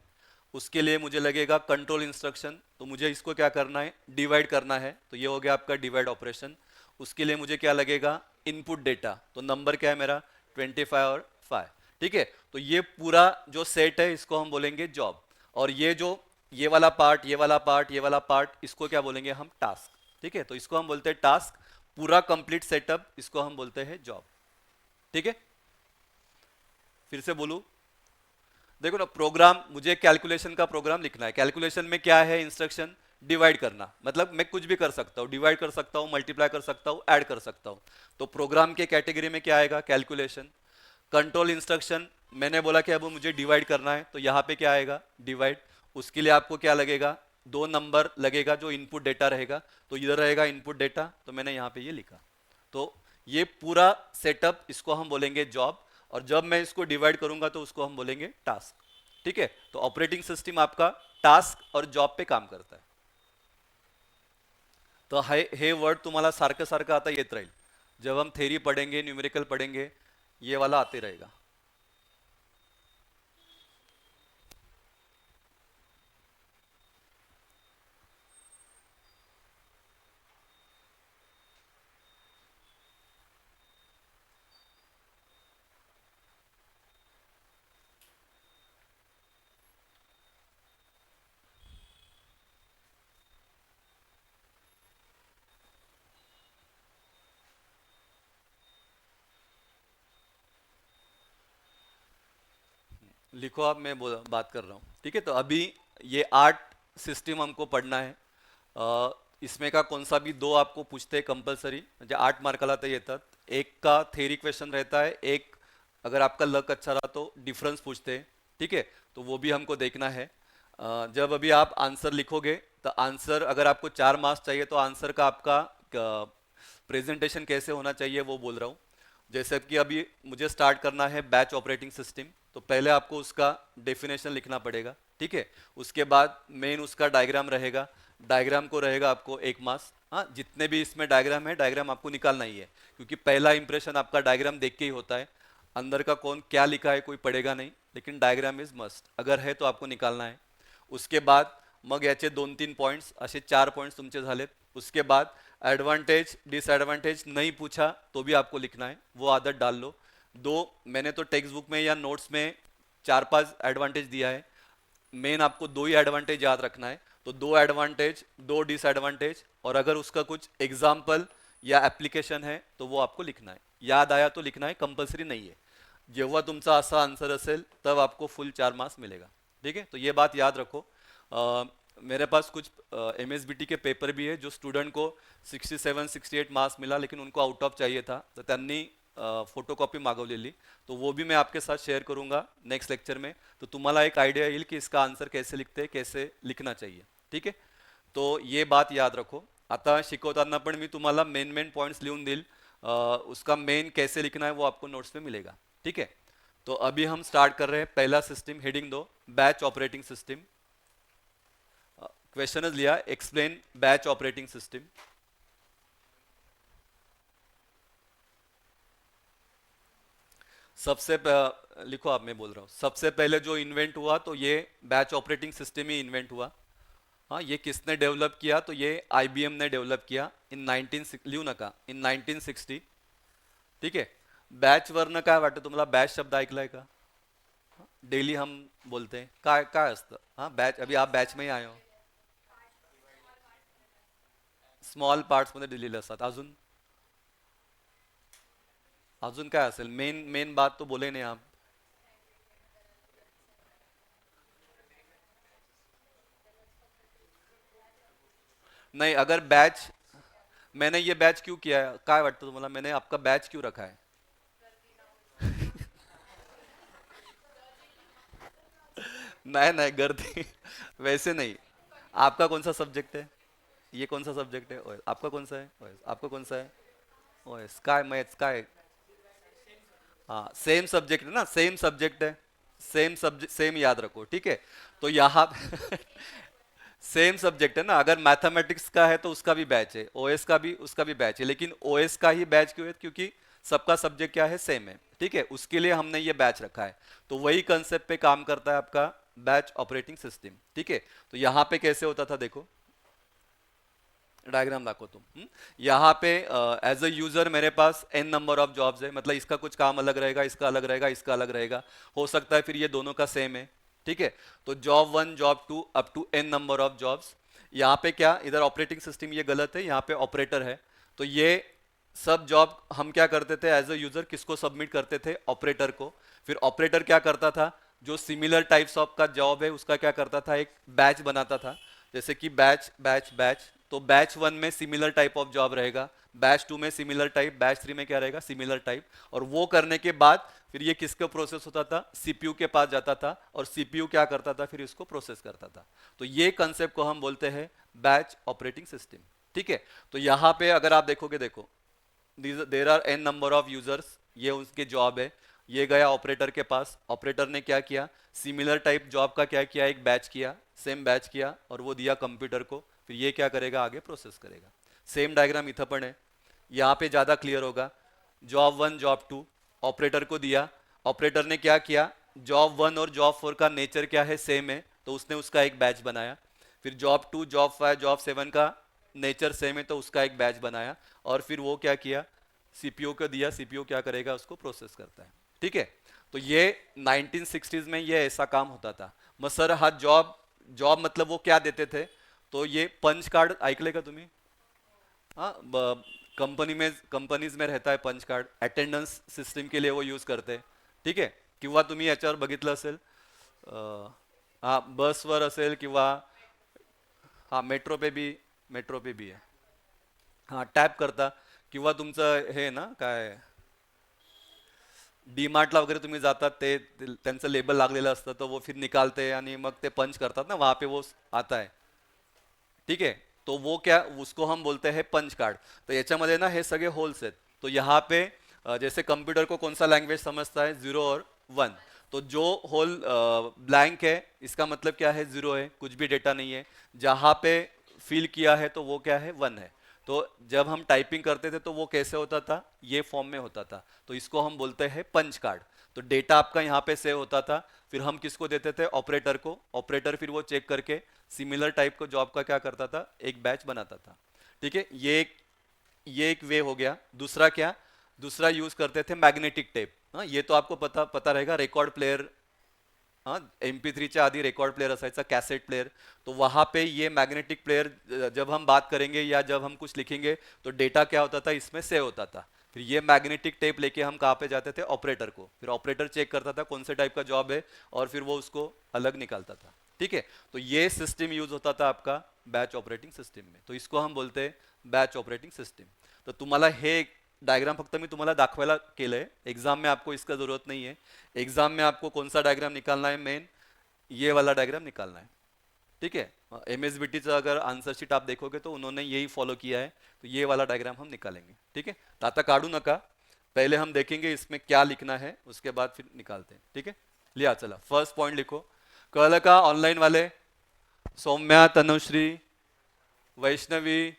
उसके लिए मुझे लगेगा कंट्रोल इंस्ट्रक्शन. तो मुझे इसको क्या करना है, डिवाइड करना है. तो ये हो गया आपका डिवाइड ऑपरेशन. उसके लिए मुझे क्या लगेगा, इनपुट डेटा. तो नंबर क्या है मेरा, 25 और 5. ठीक है. तो ये पूरा जो सेट है इसको हम बोलेंगे जॉब. और ये जो ये वाला पार्ट, ये वाला पार्ट, ये वाला पार्ट, इसको क्या बोलेंगे हम, टास्क. ठीक है. तो इसको हम बोलते हैं टास्क. पूरा कंप्लीट सेटअप इसको हम बोलते हैं जॉब. ठीक है. फिर से बोलूं. देखो ना, प्रोग्राम, मुझे कैलकुलेशन का प्रोग्राम लिखना है. कैलकुलेशन में क्या है, इंस्ट्रक्शन डिवाइड करना. मतलब मैं कुछ भी कर सकता हूँ, डिवाइड कर सकता हूँ, मल्टीप्लाई कर सकता हूँ, ऐड कर सकता हूँ. तो प्रोग्राम के कैटेगरी में क्या आएगा, कैलकुलेशन. कंट्रोल इंस्ट्रक्शन, मैंने बोला कि अब मुझे डिवाइड करना है, तो यहाँ पे क्या आएगा, डिवाइड. उसके लिए आपको क्या लगेगा, दो नंबर लगेगा जो इनपुट डेटा रहेगा. तो इधर रहेगा इनपुट डेटा, तो मैंने यहाँ पे ये लिखा. तो ये पूरा सेटअप इसको हम बोलेंगे जॉब. और जब मैं इसको डिवाइड करूंगा तो उसको हम बोलेंगे टास्क. ठीक है. तो ऑपरेटिंग सिस्टम आपका टास्क और जॉब पे काम करता है. तो हे वर्ड तुम्हाला सारखं सारखं आता येत राहील. जब हम थेरी पढ़ेंगे, न्यूमेरिकल पढ़ेंगे, ये वाला आते रहेगा. लिखो आप, मैं बात कर रहा हूँ. ठीक है. तो अभी ये 8 सिस्टम हमको पढ़ना है. इसमें का कौन सा भी दो आपको पूछते हैं कंपलसरी, म्हणजे 8 मार्काला ते येतात. एक का थेरी क्वेश्चन रहता है, एक अगर आपका लक अच्छा रहा तो डिफरेंस पूछते हैं. ठीक है. तो वो भी हमको देखना है. जब अभी आप आंसर लिखोगे तो आंसर, अगर आपको 4 मार्क्स चाहिए तो आंसर का आपका प्रेजेंटेशन कैसे होना चाहिए वो बोल रहा हूँ. जैसे कि अभी मुझे स्टार्ट करना है बैच ऑपरेटिंग सिस्टम. तो पहले आपको उसका डेफिनेशन लिखना पड़ेगा. ठीक है. उसके बाद मेन उसका डायग्राम रहेगा. डायग्राम को रहेगा आपको 1 मार्क्स. हाँ, जितने भी इसमें डायग्राम है, डायग्राम आपको निकालना ही है. क्योंकि पहला इंप्रेशन आपका डायग्राम देख के ही होता है. अंदर का कौन क्या लिखा है कोई पढ़ेगा नहीं, लेकिन डायग्राम इज मस्ट. अगर है तो आपको निकालना है. उसके बाद मग याचे 2-3 पॉइंट्स, असे 4 पॉइंट्स तुमचे झालेत. उसके बाद एडवांटेज डिसएडवांटेज नहीं पूछा तो भी आपको लिखना है, वो आदत डाल लो. दो, मैंने तो टेक्स्ट बुक में या नोट्स में 4-5 एडवांटेज दिया है. मेन आपको दो ही एडवांटेज याद रखना है. तो दो एडवांटेज, दो डिसएडवांटेज, और अगर उसका कुछ एग्जाम्पल या एप्लीकेशन है तो वो आपको लिखना है. याद आया तो लिखना है, कंपल्सरी नहीं है. जेव्हा तुमचा असा आंसर असेल तब आपको फुल 4 मार्क्स मिलेगा. ठीक है. तो ये बात याद रखो. मेरे पास कुछ MSBT के पेपर भी है जो स्टूडेंट को 67-68 मार्क्स मिला, लेकिन उनको आउट ऑफ चाहिए था, तो त्यांनी फोटोकॉपी मागवलेली. तो वो भी मैं आपके साथ शेयर करूंगा नेक्स्ट लेक्चर में. तो तुम्हाला एक आइडिया येईल की इसका आंसर कैसे लिखते हैं, कैसे लिखना चाहिए. ठीक है. तो ये बात याद रखो. आता शिकवताना पण मी तुम्हाला मेन मेन पॉइंट्स लिहून देईल. उसका मेन कैसे लिखना है वो आपको नोट्स में मिलेगा. ठीक है. तो अभी हम स्टार्ट कर रहे हैं. पहला सिस्टम, हेडिंग दो, बैच ऑपरेटिंग सिस्टम. क्वेश्चन लिया, एक्सप्लेन बैच ऑपरेटिंग सिस्टम. लिखो आप, मैं बोल रहा हूँ. सबसे पहले जो इन्वेंट हुआ तो ये बैच ऑपरेटिंग सिस्टम ही इन्वेंट हुआ. हाँ, ये किसने डेवलप किया, तो ये IBM ने डेवलप किया इन 19, लिहू नका, इन 1960. ठीक है. बॅच वरनं काय वाटतं तुम्हाला, बॅच शब्द ऐकलाय का, डेली हम बोलते हैं, काय काय असतं. हाँ, बॅच, अभी आप बॅच में ही आए हो. स्मॉल पार्ट्स मध्ये दिलेले असतात. अजून अजून काय असेल, मेन मेन बात तो बोले नहीं आप. नहीं, अगर बैच, मैंने ये बैच क्यों किया है, काय वाटतं तुम्हाला, मैंने आपका बैच क्यों रखा है. नहीं नहीं, गर्दी वैसे नहीं. आपका कौन सा सब्जेक्ट है. ये कौन सा सब्जेक्ट है? ओएस। आपका कौन सा है? ओएस। आपका कौन सा है? ओएस। काय मैथ्स काय? हाँ सेम सब्जेक्ट है ना, सेम सब्जेक्ट है, सेम सब्जेक्ट सेम याद रखो, ठीक है। तो यहाँ सेम सब्जेक्ट है ना, अगर मैथमेटिक्स का है तो उसका भी बैच है, ओएस का भी उसका भी बैच है, लेकिन ओएस का ही बैच क्यों है? क्योंकि सबका सब्जेक्ट क्या है? सेम है, ठीक है, उसके लिए हमने ये बैच रखा है। तो वही कंसेप्ट पे काम करता है आपका बैच ऑपरेटिंग सिस्टम, ठीक है। तो यहाँ पे कैसे होता था देखो, डायग्राम दाखो तुम। यहाँ पे एज अ यूजर मेरे पास n नंबर ऑफ जॉब्स है, मतलब इसका कुछ काम अलग रहेगा, इसका अलग रहेगा, इसका अलग रहेगा, हो सकता है फिर ये दोनों का सेम है, ठीक है। तो job 1 job 2 up to n number of jobs. यहाँ पे क्या, इधर ऑपरेटिंग सिस्टम ये गलत है, यहाँ पे ऑपरेटर है। तो ये सब जॉब हम क्या करते थे एज अ यूजर, किसको सबमिट करते थे? ऑपरेटर को। फिर ऑपरेटर क्या करता था, जो सिमिलर टाइप्स ऑफ का जॉब है उसका क्या करता था, एक बैच बनाता था, जैसे कि बैच बैच बैच। तो बैच 1 में सिमिलर टाइप ऑफ जॉब रहेगा, बैच 2 में सिमिलर टाइप, बैच 3 में क्या रहेगा? Similar type. और वो करने के बाद फिर ये किसका प्रोसेस होता था? सीपीयू के पास जाता था, और सीपीयू क्या करता था? फिर इसको प्रोसेस करता था। तो ये कंसेप्ट को हम बोलते हैं बैच ऑपरेटिंग सिस्टम, ठीक है। तो यहाँ पे अगर आप देखोगे, देखो there are n number of users, ये उसके जॉब है, ये गया ऑपरेटर के पास, ऑपरेटर ने क्या किया? सिमिलर टाइप जॉब का क्या किया? एक बैच किया, सेम बैच किया, और वो दिया कंप्यूटर को, फिर ये क्या करेगा? आगे प्रोसेस करेगा। सेम डायग्राम इथं पण है, यहाँ पे ज्यादा क्लियर होगा। जॉब 1 जॉब 2 ऑपरेटर को दिया, ऑपरेटर ने क्या किया? जॉब 1 और जॉब 4 का नेचर क्या है? सेम है, तो उसने उसका एक बैच बनाया। फिर जॉब 2 जॉब 5 जॉब 7 का नेचर सेम है, तो उसका एक बैच बनाया, और फिर वो क्या किया? सीपीयू को दिया, सीपीयू क्या करेगा? उसको प्रोसेस करता है, ठीक है। तो ये 1960s में ये ऐसा काम होता था। मग सर हा जॉब, जॉब मतलब वो क्या देते थे? तो ये पंच कार्ड ऐकले का तुम्ही? हाँ, कंपनी में, कंपनीज में रहता है पंच कार्ड, अटेंडन्स सिस्टम के लिए वो यूज करते हैं, ठीक आहे. किंवा तुम्ही याच्यावर बघितलं असेल, हा बसवर असेल किंवा हा मेट्रो पे भी आहे. हा टॅप करता, किंवा तुमचं हे ना काय, डीमार्टला वगैरे तुम्ही जातात, त्यांचं लेबल लागलेलं असतं, तर वो फिर निकालते आणि मग ते पंच करतात ना, वहाँ पे वो आता है, ठीक है. तो वो क्या, उसको हम बोलते हैं पंच कार्ड. तो याच्यामध्ये ना हे सगळे होल्स आहेत. तो यहाँ पे जैसे कंप्यूटर को कौन सा लैंग्वेज समझता है? 0 और 1. तो जो होल ब्लैंक है, इसका मतलब क्या है? 0 है, कुछ भी डेटा नहीं है. जहाँ पे फिल किया है तो वो क्या है? 1 है. तो जब हम टाइपिंग करते थे तो वो कैसे होता था? ये फॉर्म में होता था. तो इसको हम बोलते हैं पंच कार्ड. तो डेटा आपका यहाँ पे सेव होता था, फिर हम किसको देते थे? ऑपरेटर को. ऑपरेटर फिर वो चेक करके सिमिलर टाइप को जॉब का क्या करता था? एक बैच बनाता था, ठीक है. ये एक वे हो गया. दूसरा क्या? दूसरा यूज करते थे मैग्नेटिक टेप. हाँ, ये तो आपको पता पता रहेगा, रिकॉर्ड प्लेयर. हाँ, MP3च्या आधी रिकॉर्ड प्लेयर असायचा, कैसेट प्लेयर. तो वहां पे ये मैग्नेटिक प्लेयर, जब हम बात करेंगे या जब हम कुछ लिखेंगे तो डेटा क्या होता था? इसमें सेव होता था. फिर ये मैग्नेटिक टेप लेके हम कहाँ पे जाते थे? ऑपरेटर को. फिर ऑपरेटर चेक करता था कौन से टाइप का जॉब है, और फिर वो उसको अलग निकालता था, ठीक है. तो ये सिस्टम यूज होता था आपका बैच ऑपरेटिंग सिस्टम में. तो इसको हम बोलते हैं बैच ऑपरेटिंग सिस्टम. तर तुम्हाला हे डायग्राम फक्त मी तुम्हाला दाखवायला केलंय, एग्जाम में आपको इसका जरूरत नहीं है. एग्जाम में आपको कौन सा डायग्राम निकालना है? मेन ये वाला डायग्राम निकालना है, ठीक है. MSBT का अगर आंसर शीट आप देखोगे तो उन्होंने यही फॉलो किया है. तो ये वाला डायग्राम हम निकालेंगे, ठीक है. तो आता काढू नका, पहले हम देखेंगे इसमें क्या लिखना है, उसके बाद फिर निकालते हैं, ठीक है. लिया, चला फर्स्ट पॉइंट लिखो. कळलं का ऑनलाइन वाले? Saumya, Tanushree, Vaishnavi,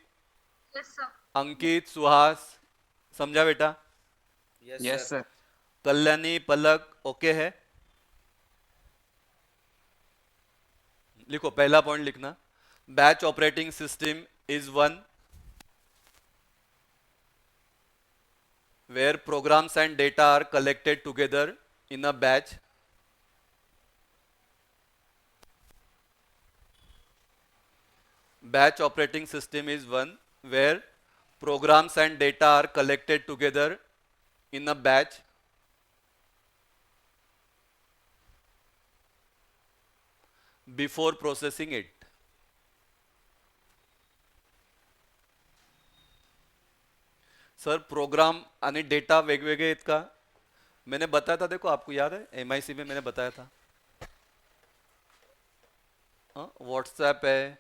Yes, sir. अंकित, सुहास, समझा बेटा? Yes sir. Kalyani, Palak, okay है? लिखो, पहला पॉइंट लिखना. Batch operating system is one where programs and data are collected together in a batch. Batch operating system is one where programs and data are collected together in a batch before processing it. Sir program आणि data वेगवेगळे आहेत का? मैंने बताया था, देखो आपको याद है, MIC में मैंने बताया था. व्हाट्सएप है,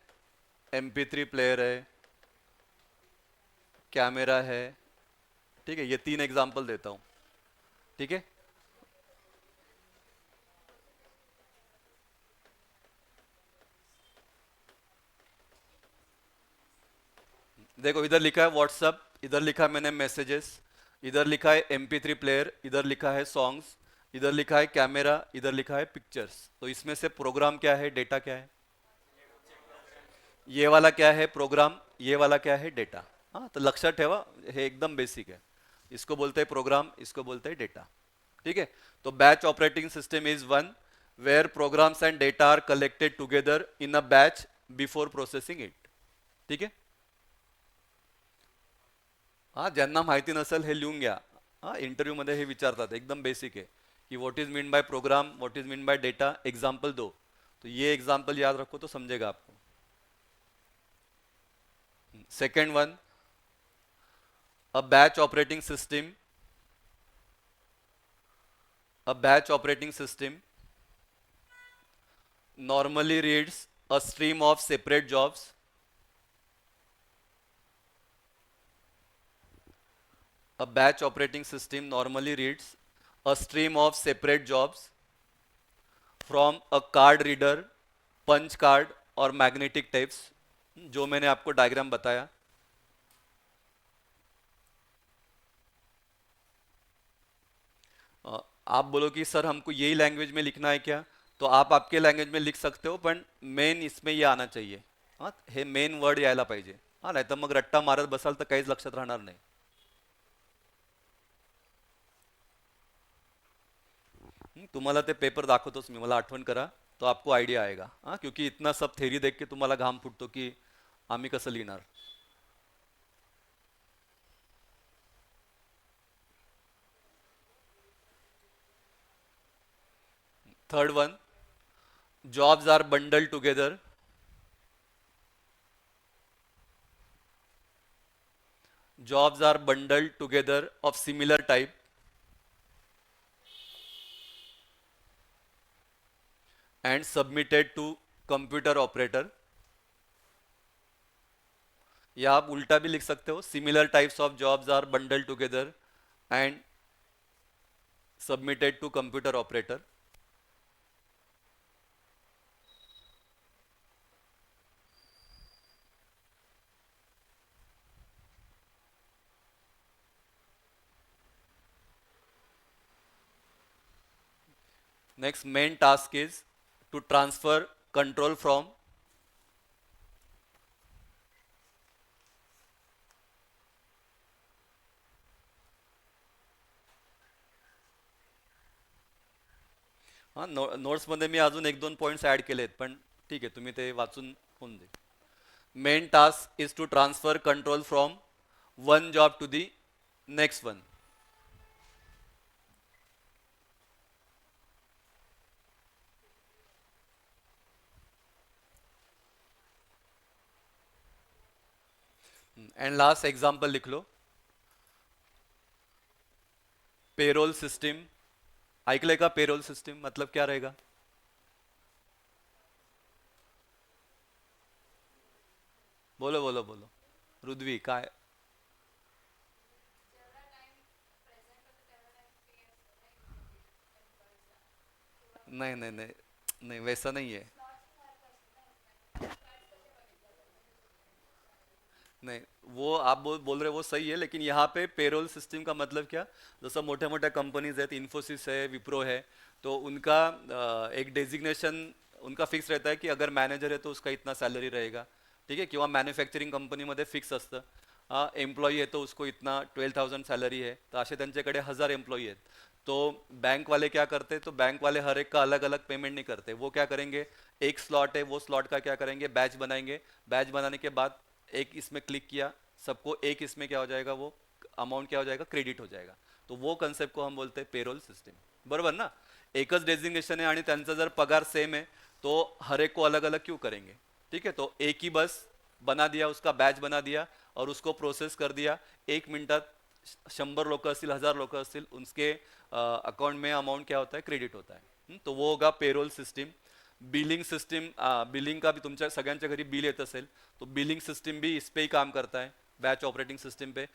MP3 प्लेयर है, कैमरा है, ठीक है, ये 3 एग्जाम्पल देता हूँ, ठीक है। देखो इधर लिखा है व्हाट्सअप, इधर लिखा है मैंने मैसेजेस, इधर लिखा है MP3 प्लेयर, इधर लिखा है सॉन्ग्स, इधर लिखा है कैमरा, इधर लिखा है पिक्चर्स। तो इसमें से प्रोग्राम क्या है, डेटा क्या है? ये वाला क्या है प्रोग्राम, ये वाला क्या है डेटा। हाँ तो लक्षात ठेवा, हे एकदम बेसिक है। इसको बोलते हैं प्रोग्राम, इसको बोलते हैं डेटा, ठीक है। तो batch operating system is one where programs and data are collected together in a batch before processing it, ठीक आहे। हा ज्यांना माहिती नसेल हे लिहून घ्या, हा इंटरव्यू मध्ये हे विचारतात, एकदम बेसिक है कि what is mean by program, what is mean by data, example दो। तो ये एग्जाम्पल याद रखो तो समझेगा आपको। Second one, a batch operating system, a batch operating system normally reads a stream of separate jobs, a batch operating system normally reads a stream of separate jobs from a card reader, punch card और magnetic tapes, जो मैंने आपको diagram बताया। आप बोलो कि sir हमको यही लैंग्वेज में लिखना है क्या, तो आप आपके लँग्वेज में लिख सकते हो, पण मेन इसमें ये आना चाहिए, हां हे मेन वर्ड यायला पाहिजे। हां नाही तर मग रट्टा मारत बसाल तर काहीच लक्षात राहणार नाही। तुम्हाला ते पेपर दाखवतोच मी, मला आठवण करा तो आपको आइडिया आएगा। हां क्योंकि इतना सब थेरी देख के तुम्हाला घाम फुटतो की आम्ही कसं लिहिणार। Third one, jobs are bundled together, jobs are bundled together of similar type and submitted to computer operator, या आप उल्टा भी लिख सकते हो, similar types of jobs are bundled together and submitted to computer operator। Next main task is to transfer control from हां नोट्समध्ये मी अजून एक दोन पॉईंट्स ॲड केलेत, पण ठीक आहे तुम्ही ते वाचून होऊन दे। Main task is to transfer control from one job to the next one. And last example लिख लो, पेरोल सिस्टम। ऐकलंय का पेरोल सिस्टम मतलब क्या रहेगा? बोलो बोलो बोलो, रुद्वी काय? नहीं नहीं नहीं नहीं वैसा नहीं है, नहीं वो आप बोल रहे हो वो सही है, लेकिन यहाँ पे पेरोल सिस्टम का मतलब क्या, जैसा मोठ्या मोठ्या कंपनीज आहेत, इन्फोसिस है, विप्रो है, तो उनका एक डेजिग्नेशन उनका फिक्स रहता है कि अगर मैनेजर है तो उसका इतना सैलरी रहेगा, ठीक है। किंवा मॅन्युफॅक्चरिंग कंपनीमध्ये फिक्स असतं, एम्प्लॉई आहे तो उसको इतना 12,000 सैलरी है, तो असे त्यांच्याकडे 1000 एम्प्लॉई आहेत। तो बैंक वाले क्या करते, तो बैंक वाले हर एक का अलग अलग पेमेंट नहीं करते, वो क्या करेंगे, एक स्लॉट है वो स्लॉट का क्या करेंगे, बैच बनाएंगे, बैच बनाने के बाद एक इसमें क्लिक किया, सबको एक इसमें क्या हो जाएगा, वो अमाउंट क्या हो जाएगा, क्रेडिट हो जाएगा। तो वो कंसेप्ट को हम बोलते हैं पेरोल सिस्टम, बरोबर ना। एकच डेजिग्नेशन है आणि त्यांचा जर पगार सेम है तो हर एक को अलग अलग क्यों करेंगे, ठीक है। तो एक ही बस बना दिया, उसका बैच बना दिया और उसको प्रोसेस कर दिया, 1 मिनटात 100 लोक असतील, 1000 लोक असतील, उसके अकाउंट में अमाउंट क्या होता है, क्रेडिट होता है। तो वो होगा payroll system. Billing system, billing का भी तुमच्या सगळ्यांच्या घरी बिल येत असेल, तो बिलिंग सिस्टम भी इस पे ही काम करता है। बॅच ऑपरेटिंग सिस्टीम पे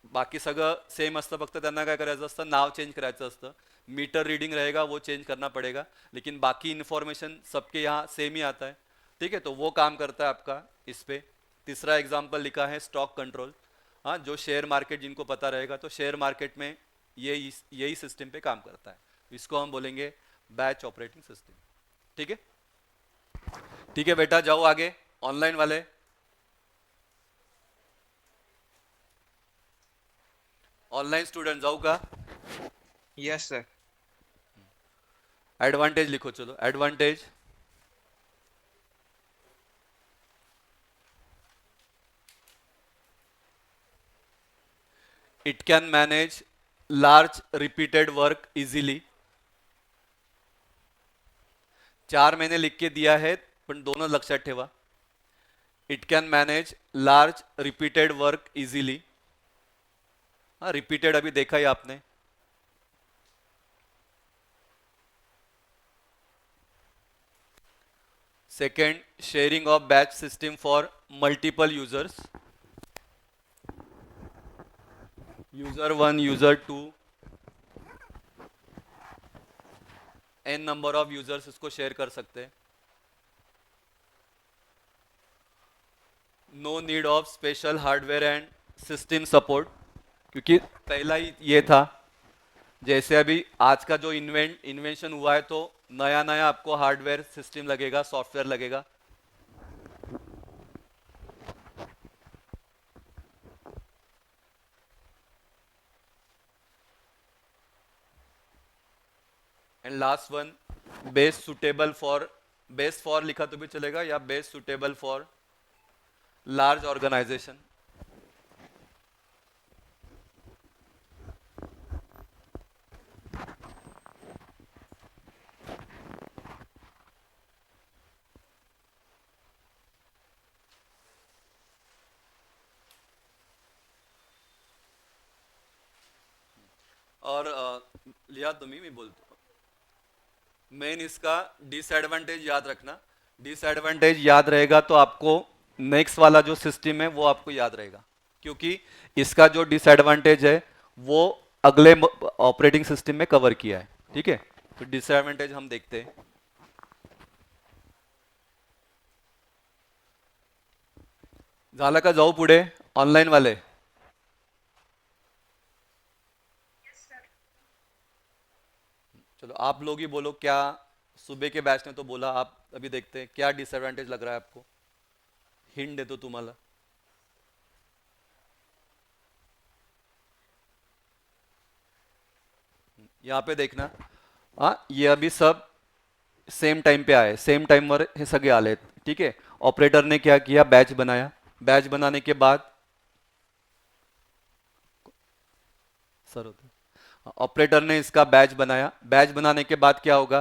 बाकी सगळं सेम असतं, फक्त त्यांना काय करायचं असतं, नाव चेंज करायचं असतं, मीटर रीडिंग रहेगा वो चेंज करना पड़ेगा, लेकिन बाकी इन्फॉर्मेशन सबके यहाँ सेम ही आता है। ठीक है, तो वो काम करता है आपका इस पे। तीसरा एग्जाम्पल लिखा है स्टॉक कंट्रोल। हाँ, जो शेयर मार्केट जिनको पता रहेगा, तो शेयर मार्केट में यही सिस्टम पे काम करता है, इसको हम बोलेंगे बैच ऑपरेटिंग सिस्टम। ठीक है, ठीक है बेटा, जाओ आगे। ऑनलाइन वाले, ऑनलाइन स्टूडेंट जाऊ का? Yes, sir. एडवांटेज लिखो, चलो advantage. It can manage large repeated work easily. 4 मैंने लिख के दिया है, पण दोनों लक्षात ठेवा। It can manage large repeated work easily. हाँ, रिपीटेड अभी देखा ही आपने। Second, sharing of batch system for multiple users, user 1, user 2, n number of users इसको शेयर कर सकते हैं। No need of special hardware and system support, क्योंकि पहला ही ये था, जैसे अभी आज का जो इन्वेंशन हुआ है, तो नया नया आपको हार्डवेयर सिस्टम लगेगा, सॉफ्टवेयर लगेगा। And last one, best suitable for, best for लिखा तो भी चलेगा, या best suitable for large organisation. और लिया तुम्ही, मी बोलतो, मेन इसका डिसएडवांटेज याद रखना। डिसएडवांटेज याद रहेगा तो आपको नेक्स्ट वाला जो सिस्टम है वो आपको याद रहेगा, क्योंकि इसका जो डिसएडवांटेज है वो अगले ऑपरेटिंग सिस्टम में कवर किया है। ठीक है, तो डिसएडवांटेज हम देखते हैं। झालं का, जाऊ पुढे ऑनलाइन वाले? चलो आप लोग ही बोलो, क्या सुबह के बैच ने तो बोला, आप अभी देखते हैं क्या डिसएडवांटेज लग रहा है आपको, हिंट देतो तुम्हाला। यहाँ पे देखना, हाँ ये अभी सब सेम टाइम पे आए, सेम टाइमवर हे सगळे आले। ठीक है, ऑपरेटर ने क्या किया, बैच बनाया, बैच बनाने के बाद सर होते, ऑपरेटर ने इसका बैच बनाया, बैच बनाने के बाद क्या होगा,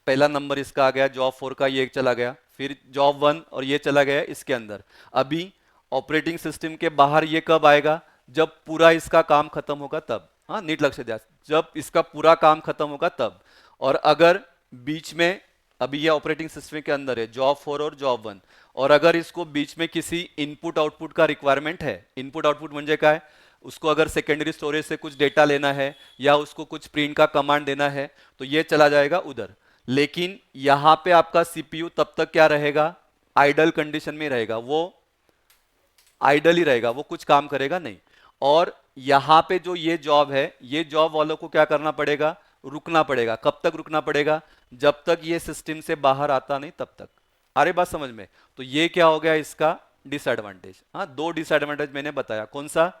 पहला नंबर इसका आ गया, जॉब 4 का ये चला गया, फिर जॉब 1 और ये चला गया इसके अंदर। अभी ऑपरेटिंग सिस्टम के बाहर ये कब आएगा, जब पूरा इसका काम खत्म होगा तब। हाँ, नीट लक्ष्य दिया, जब इसका पूरा काम खत्म होगा तब। और अगर बीच में, अभी ये ऑपरेटिंग सिस्टम के अंदर है जॉब 4 और जॉब 1, और अगर इसको बीच में किसी इनपुट आउटपुट का रिक्वायरमेंट है, इनपुट आउटपुट म्हणजे काय, उसको अगर सेकेंडरी स्टोरेज से कुछ डेटा लेना है या उसको कुछ प्रिंट का कमांड देना है, तो ये चला जाएगा उधर। लेकिन यहां पे आपका सीपीयू तब तक क्या रहेगा, आइडल कंडीशन में रहेगा, वो आइडल ही रहेगा, वो कुछ काम करेगा नहीं। और यहां पे जो ये जॉब है, ये जॉब वालों को क्या करना पड़ेगा, रुकना पड़ेगा। कब तक रुकना पड़ेगा, जब तक ये सिस्टम से बाहर आता नहीं तब तक। अरे बात समझ में? तो ये क्या हो गया इसका डिसएडवांटेज। हाँ, 2 डिसएडवांटेज मैंने बताया। कौन सा,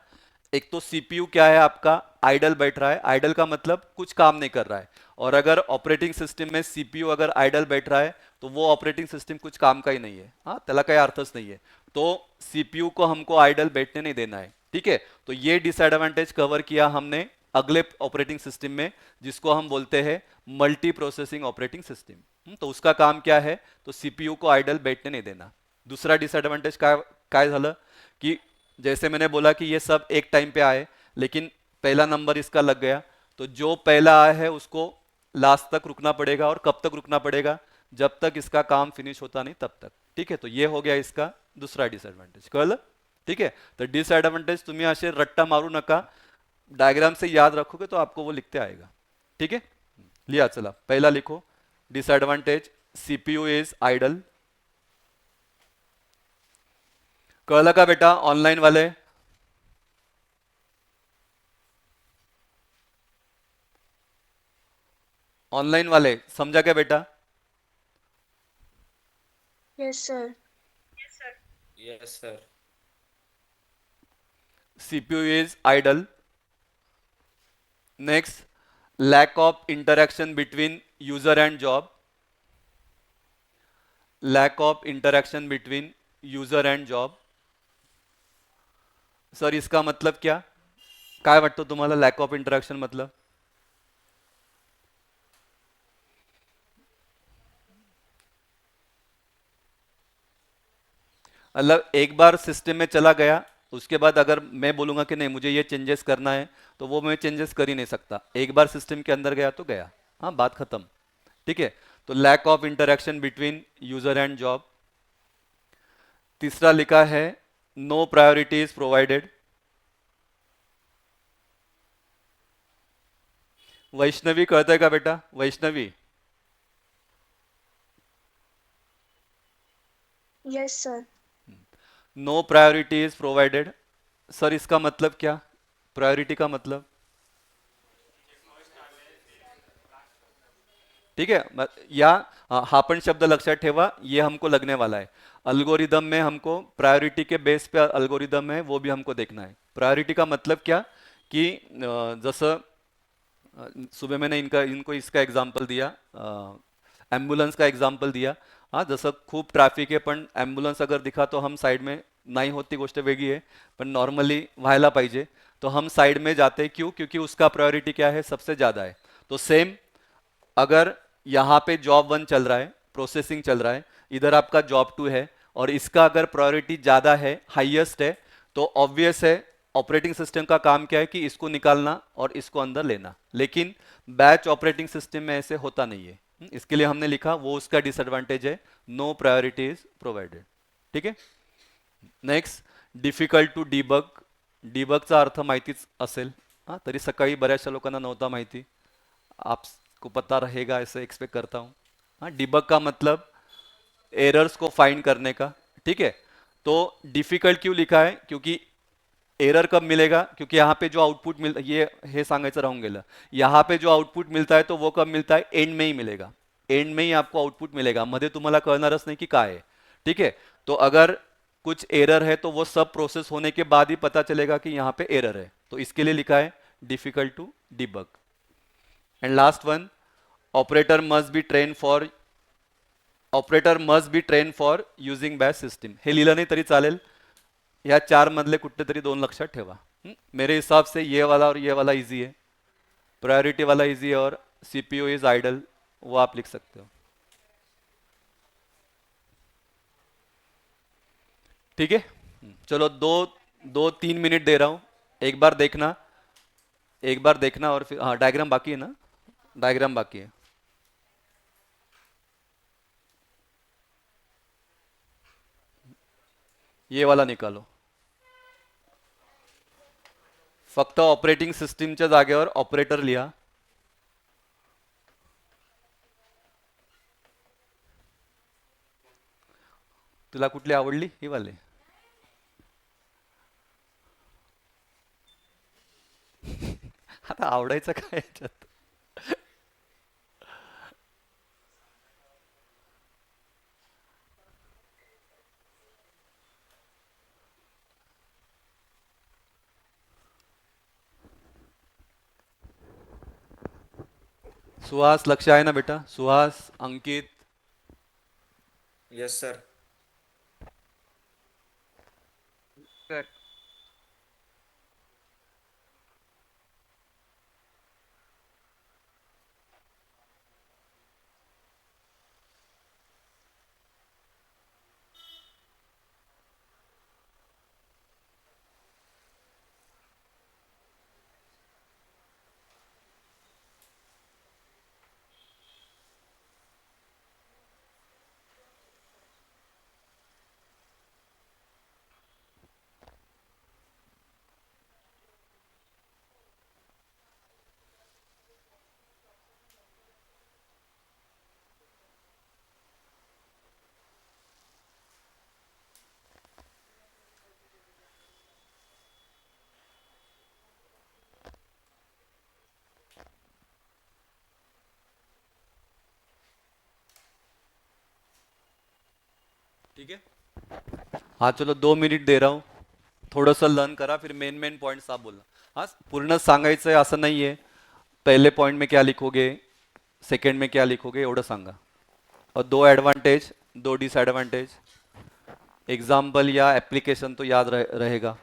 एक तो सीपीयू क्या है आपका, आइडल बैठ रहा है, आइडल का मतलब कुछ काम नहीं कर रहा है। और अगर ऑपरेटिंग सिस्टम में सीपीयू अगर आइडल बैठ रहा है तो वो ऑपरेटिंग सिस्टम कुछ काम का ही नहीं है। हाँ, त्याला काही अर्थच नहीं है। तो सीपीयू को हमको आइडल बैठने नहीं देना है। ठीक है, तो ये डिसएडवांटेज कवर किया हमने अगले ऑपरेटिंग सिस्टम में, जिसको हम बोलते हैं मल्टी प्रोसेसिंग ऑपरेटिंग सिस्टम। तो उसका काम क्या है, तो सीपीयू को आइडल बैठने नहीं देना। दूसरा डिसएडवांटेज काय झालं कि जैसे मैंने बोला कि ये सब एक टाइम पे आए, लेकिन पहला नंबर इसका लग गया, तो जो पहला आया है उसको लास्ट तक रुकना पड़ेगा। और कब तक रुकना पड़ेगा, जब तक इसका काम फिनिश होता नहीं तब तक। ठीक है, तो ये हो गया इसका दूसरा डिसएडवांटेज। कल ठीक आहे. तर डिसएडव्हांटेज तुम्ही असे रट्टा मारू नका, डायग्राम से याद रखोगे तो आपको वो लिखते आएगा. ठीक है, लिया. चला पहला लिखो. Disadvantage, CPU is idle. कळलं का बेटा ऑनलाइन वाले? ऑनलाइन वाले समझा क्या बेटा? Yes, sir. Yes, sir. CPU is idle. Next, lack of interaction between user and job. Lack of interaction between user and job. Sir इसका मतलब क्या? काय वाटतं तुम्हाला लॅक ऑफ इंटरॅक्शन मतलब? मतलब एक बार सिस्टम में चला गया, उसके बाद अगर मैं बोलूंगा कि नहीं मुझे ये चेंजेस करना है, तो वो मैं चेंजेस कर ही नहीं सकता. एक बार सिस्टम के अंदर गया तो गया. हाँ, बात खत्म. ठीक है. तो lack of interaction between user and job. तीसरा लिखा है no priority is provided. Vaishnavi कळतंय का बेटा? Vaishnavi, Yes, sir. No priority is provided. Sir इसका मतलब क्या? प्रायोरिटी का मतलब? ठीक है. या हा पण शब्द लक्षात ठेवा, ये हमको लगने वाला है. अल्गोरिदम में हमको प्रायोरिटी के बेस पे अल्गोरिदम है वो भी हमको देखना है. प्रायोरिटी का मतलब क्या कि जसं सुबह मैंने इनको इसका एग्जाम्पल दिया, एम्ब्युलन्स का एग्जाम्पल दिया. हाँ, जसं खूप ट्रॅफिक आहे पण ॲम्ब्युलन्स अगर दिखा तो हम साइड में नाही होत, ती गोष्ट वेगळी आहे, पण नॉर्मली व्हायला पाहिजे तो हम साइड में जाते. क्यों? क्योंकि उसका प्रायोरिटी क्या है? सबसे ज़्यादा है. तो सेम अगर यहाँ पे जॉब 1 चल रहा है, प्रोसेसिंग चल रहा है, इधर आपका जॉब 2 है और इसका अगर प्रायोरिटी ज़्यादा है, हाईएस्ट है, तो ऑब्वियस है ऑपरेटिंग सिस्टम का काम क्या है कि इसको निकालना और इसको अंदर लेना. लेकिन बैच ऑपरेटिंग सिस्टम में ऐसे होता नहीं है. इसके लिए हमने लिखा वो उसका डिसएडवांटेज है, नो प्रायोरिटी इज प्रोवाइडेड. ठीक है. Next, difficult to debug. डिबगचा अर्थ माहितीच असेल. हां, तरी सकाळी बऱ्याचशा लोकांना नव्हता माहिती. आपको पता रहेगा ऐसे एक्सपेक्ट करता हूँ. हाँ, डिबग का मतलब एरर्स को फाइंड करने का. ठीक है. तो डिफिकल्ट क्यों लिखा है? क्योंकि एरर कब मिलेगा? क्योंकि यहाँ पे जो आउटपुट मिल ये हे सांगायचं राहून गेलं. यहाँ पे जो आउटपुट मिलता है तो वो कब मिलता है? एंड में ही मिलेगा. एंड में ही आपको आउटपुट मिलेगा, मध्ये तुम्हाला कळणारच नाही की काय आहे. ठीक है. तो अगर कुछ एरर है तो वो सब प्रोसेस होने के बाद ही पता चलेगा कि यहाँ पे एरर है. तो इसके लिए लिखा है difficult to debug. And last one, operator must be train for using batch system. हे लिहिलं नाही तरी चालेल. या 4 मधले कुठले तरी 2 लक्षात ठेवा. मेरे हिसाब से ये वाला और ये वाला इजी है. प्रायोरिटी वाला इजी है और सीपीयू इज आइडल, वो आप लिख सकते हो. ठीक है. चलो 2-3 मिनट दे रहा हूं. एक बार देखना, एक बार देखना और फिर हाँ, डायग्राम बाकी है ना? डायग्राम बाकी है. ये वाला निकालो. फक्त ऑपरेटिंग सिस्टीमच्या जागेवर ऑपरेटर लिहा. तुला कुठली आवडली? ही वाले. आता आवडायचं काय याच्यात? सुहास लक्ष आहे ना बेटा? सुहास, अंकित, Yes, sir. Sir. ठीक आहे. हा चलो 2 मिनिट दे रहा हूँ. थोडंसं लर्न करा, फिर मेन पॉइंट्स आप बोलना. हाँ पूर्ण सांगायचं आहे असं नाही आहे. पहले पॉइंट में क्या लिखोगे, सेकंड में क्या लिखोगे एवढं सांगा. और 2 एडवांटेज 2 डिसएडवांटेज, एग्जाम्पल या एप्लीकेशन तो याद रहेगा.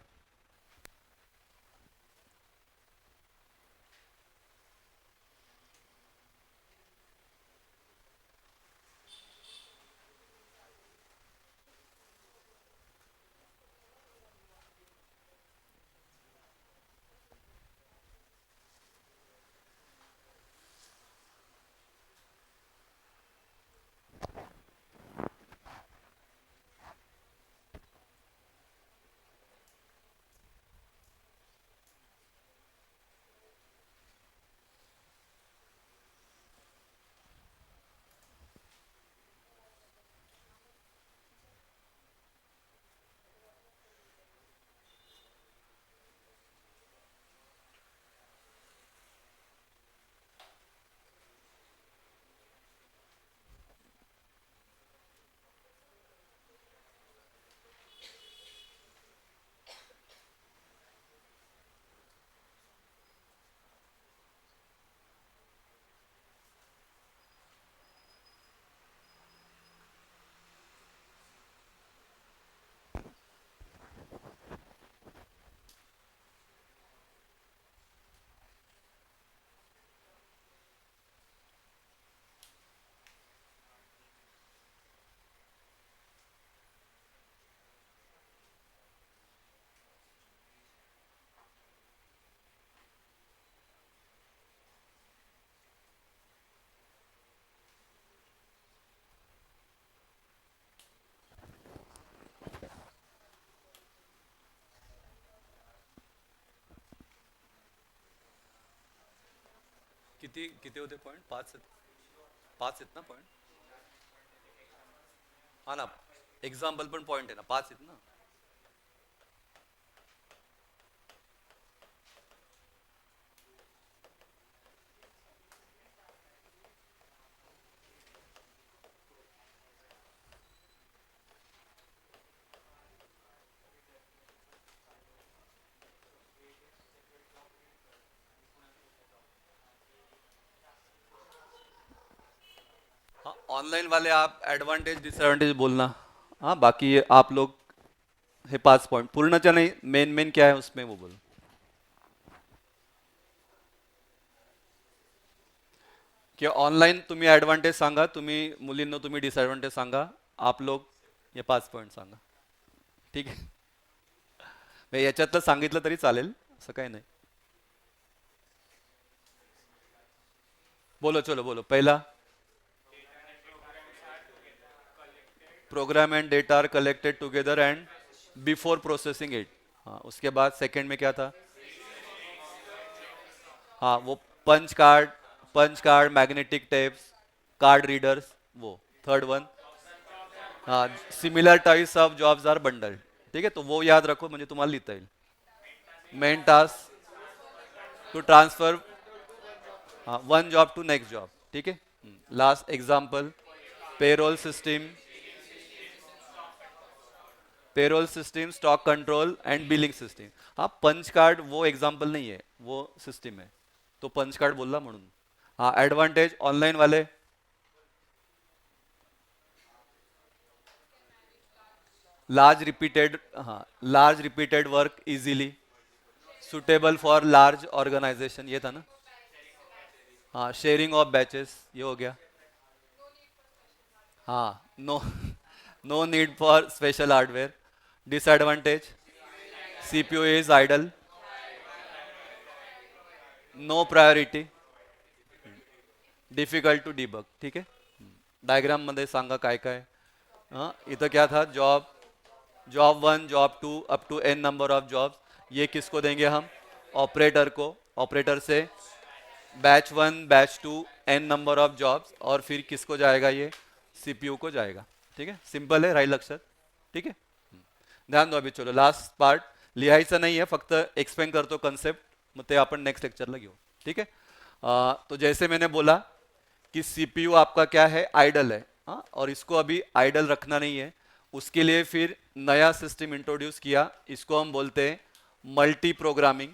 किती किती होते पॉइंट? 5 आहेत ना पॉइंट? हा ना, एक्झाम्पल पण पॉइंट आहे ना, 5 आहेत ना. हाँ ऑनलाइन वाले आप एडवांटेज डिसएडवांटेज बोलना. हाँ बाकी ये आप लोग हे 5 पॉइंट पूर्णच्या नाही, मेन क्या है उसमें वो बोलो. कि ऑनलाइन तुम्ही ॲडव्हान्टेज सांगा, तुम्ही मुलींनो तुम्ही डिसएडव्हान्टेज सांगा, आप लोग हे 5 पॉइंट सांगा. ठीक आहे. म्हणजे याच्यातलं सांगितलं तरी चालेल, असं काही नाही. बोलो चलो बोलो. पहिला program and data are collected together and before processing it. हाँ उसके बाद सेकंड में क्या था? हाँ वो punch card magnetic tapes, card readers, वो थर्ड वन. हाँ similar types of jobs are bundle. ठीक है, तो वो याद रखो म्हणजे तुम्हाला लिहिता येईल. Main task to transfer one job to next job. ठीक है. Last example payroll system stock control and billing system. हाँ पंच कार्ड वो एग्जाम्पल नहीं है, वो सिस्टम है, तो पंच कार्ड बोलला म्हणून. हाँ एडवांटेज ऑनलाइन वाले large repeated work easily, suitable for large organisation, ये था ना. हाँ शेयरिंग ऑफ बैचेस, ये हो गया. हाँ no need for special hardware. Disadvantage CPU is idle, no priority, difficult to debug. ठीक है. डायग्राम मध्ये सांगा काय काय. इथं क्या था? Job 1 job 2 up to n number of jobs. ये किसको देंगे हम? ऑपरेटर को. ऑपरेटर से batch 1 batch 2 n number of jobs, और फिर किसको जाएगा? ये सीपीयू को जाएगा. ठीक है, सिंपल आहे, राहील लक्षात. ठीक आहे. ध्यान दो. अभी चलो लास्ट पार्ट, लिहायचं नाही आहे, फक्त एक्सप्लेन करतो कन्सेप्ट, मग ते आपण नेक्स्ट लेक्चरला घेऊ. ठीक है. तो जैसे मैंने बोला कि सीपीयू आपका क्या है? आइडल है. हाँ और इसको अभी आइडल रखना नहीं है, उसके लिए फिर नया सिस्टम इंट्रोड्यूस किया, इसको हम बोलते हैं मल्टी प्रोग्रामिंग.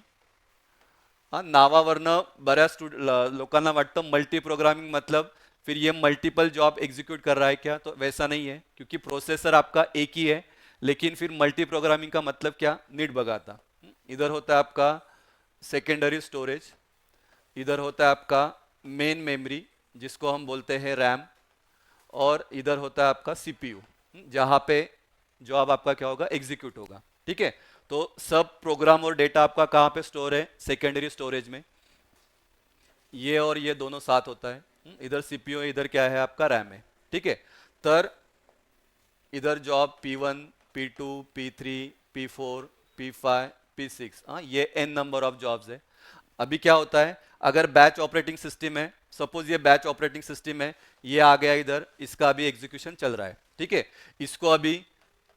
हा, नावावरनं बऱ्याच लोकांना वाटतं मल्टी प्रोग्रामिंग मतलब फिर ये मल्टीपल जॉब एग्जीक्यूट कर रहा है क्या, तो वैसा नहीं है, क्योंकि प्रोसेसर आपका एक ही है. लेकिन फिर मल्टी प्रोग्रामिंग का मतलब क्या, नीट बघा आता. इधर होता है आपका सेकेंडरी स्टोरेज, इधर होता है आपका मेन मेमोरी जिसको हम बोलते हैं रैम, और इधर होता है आपका सीपीयू जहां पे जॉब आपका क्या होगा, एग्जीक्यूट होगा. ठीक है, तो सब प्रोग्राम और डेटा आपका कहाँ पे स्टोर है, सेकेंडरी स्टोरेज में. ये और ये दोनों साथ होता है. इधर सीपीयू है, इधर क्या है आपका रैम है. ठीक है, तर इधर job P1, P2, P3, P4, P5, P6, हाँ ये n नंबर ऑफ जॉब्स है. अभी क्या होता है, अगर बैच ऑपरेटिंग सिस्टम है, सपोज ये बैच ऑपरेटिंग सिस्टम है, ये आ गया इधर, इसका अभी एग्जीक्यूशन चल रहा है. ठीक है, इसको अभी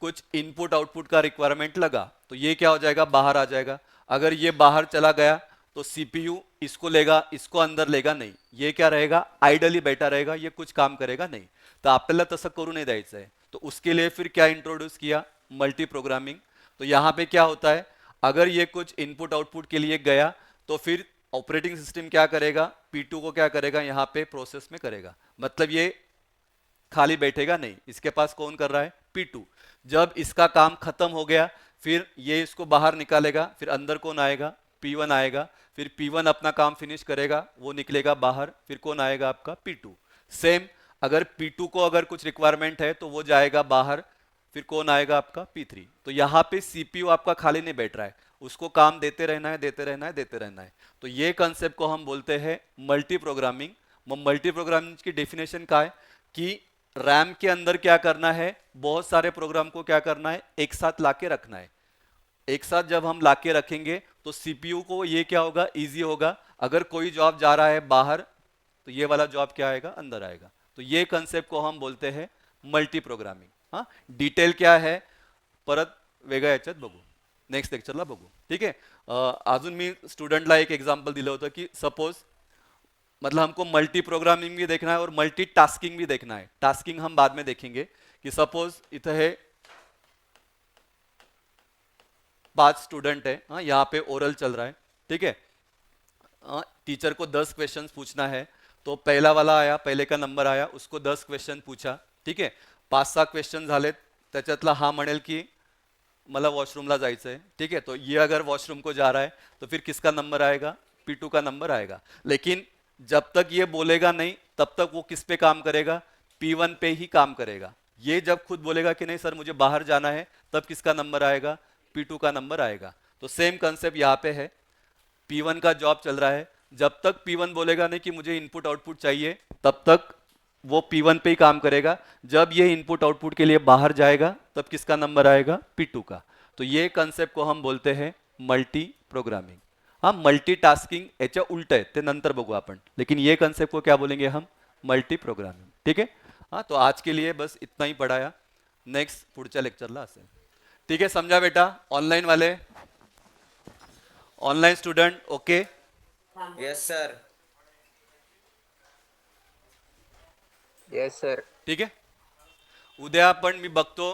कुछ इनपुट आउटपुट का रिक्वायरमेंट लगा, तो ये क्या हो जाएगा, बाहर आ जाएगा. अगर ये बाहर चला गया तो सीपीयू इसको लेगा, इसको अंदर लेगा नहीं, ये क्या रहेगा, आइडली बैठा रहेगा, ये कुछ काम करेगा नहीं. तर आपल्याला तसं करू नाही द्यायचं आहे. तो उसके लिए फिर क्या इंट्रोड्यूस किया, मल्टी प्रोग्रामिंग. तो यहाँ पे क्या होता है, अगर ये कुछ इनपुट आउटपुट के लिए गया तो फिर ऑपरेटिंग सिस्टम क्या करेगा, P2 को क्या करेगा, यहाँ पे प्रोसेस में करेगा. मतलब ये खाली बैठेगा नहीं, इसके पास कौन कर रहा है, P2. जब इसका काम खत्म हो गया फिर ये इसको बाहर निकालेगा, फिर अंदर कौन आएगा, P1 आएगा. फिर P1 अपना काम फिनिश करेगा, वो निकलेगा बाहर, फिर कौन आएगा आपका P2. सेम अगर P2 को अगर कुछ रिक्वायरमेंट है तो वो जाएगा बाहर, फिर कौन आएगा आपका P3. तो यहाँ पे सीपीयू आपका खाली नहीं बैठ रहा है, उसको काम देते रहना है, देते रहना है, देते रहना है. तो ये कंसेप्ट को हम बोलते हैं मल्टी प्रोग्रामिंग. मग मल्टी प्रोग्रामिंग की डेफिनेशन काय कि रैम के अंदर क्या करना है, बहुत सारे प्रोग्राम को क्या करना है, एक साथ लाके रखना है. एक साथ जब हम लाके रखेंगे तो सीपीयू को ये क्या होगा, इजी होगा. अगर कोई जॉब जा रहा है बाहर तो ये वाला जॉब क्या आएगा, अंदर आएगा. तो ये कंसेप्ट को हम बोलते हैं मल्टी प्रोग्रामिंग. हा, डिटेल क्या है परत वेगळ्या याच्यात बघू, नेक्स्ट लेक्चरला बघू. ठीक है, अजून मी स्टुडंटला एक एग्जांपल दिलं होतं की सपोज मतलब हमको मल्टी प्रोग्रामिंग भी देखना है और मल्टी टास्किंग भी देखना है. टास्किंग हम बाद में देखेंगे कि सपोज इथं है 5 स्टूडेंट है, हाँ यहाँ पे ओरल चल रहा है. ठीक है, टीचर को 10 क्वेश्चन पूछना है, तो पहला वाला आया, पहले का नंबर आया, उसको 10 क्वेश्चन पूछा. ठीक है, 5-6 क्वेश्चन झालेत, त्याच्यातला हा म्हणेल की मला वॉशरूमला जायचं है. ठीक है, तो ये अगर वॉशरूम को जा रहा है तो फिर किसका नंबर आएगा, P2 का नंबर आएगा. लेकिन जब तक ये बोलेगा नहीं तब तक वो किस पे काम करेगा, P1 पे ही काम करेगा. ये जब खुद बोलेगा कि नहीं सर मुझे बाहर जाना है, तब किसका नंबर आएगा, P2 का नंबर आएगा. तो सेम कंसेप्ट यहाँ पे है, P1 का जॉब चल रहा है, जब तक P1 बोलेगा नहीं कि मुझे इनपुट आउटपुट चाहिए, तब तक वो P1 पे ही काम करेगा. जब ये इनपुट आउटपुट के लिए बाहर जाएगा तब किसका नंबर आएगा, P2 का. तो ये कंसेप्ट को हम बोलते हैं मल्टी प्रोग्रामिंग. हाँ, मल्टीटास्किंग याच्या उलट आहे, ते नंतर बघू आपण. लेकिन ये कंसेप्ट को क्या बोलेंगे हम, मल्टी प्रोग्रामिंग. ठीक है, हाँ तो आज के लिए बस इतना ही पढ़ाया. नेक्स्ट पुढच्या लेक्चरला असेल. ठीक है, समझा बेटा, ऑनलाइन वाले, online student okay. Yes, sir. Yes sir. ठीक आहे, उद्या आपण मी बघतो,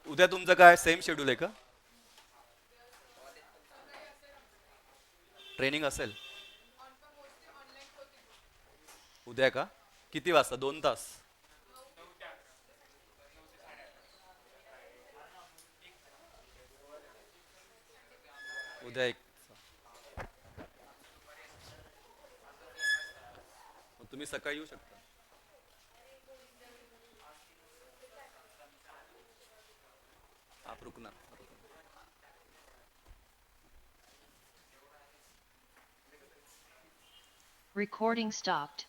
उद्या तुमचं काय सेम शेड्यूल आहे का, ट्रेनिंग असेल उद्या का, किती वाजता, 2 तास. उद्या 1, तुम्ही सकाळी येऊ शकता. आप रुकना. Recording stopped.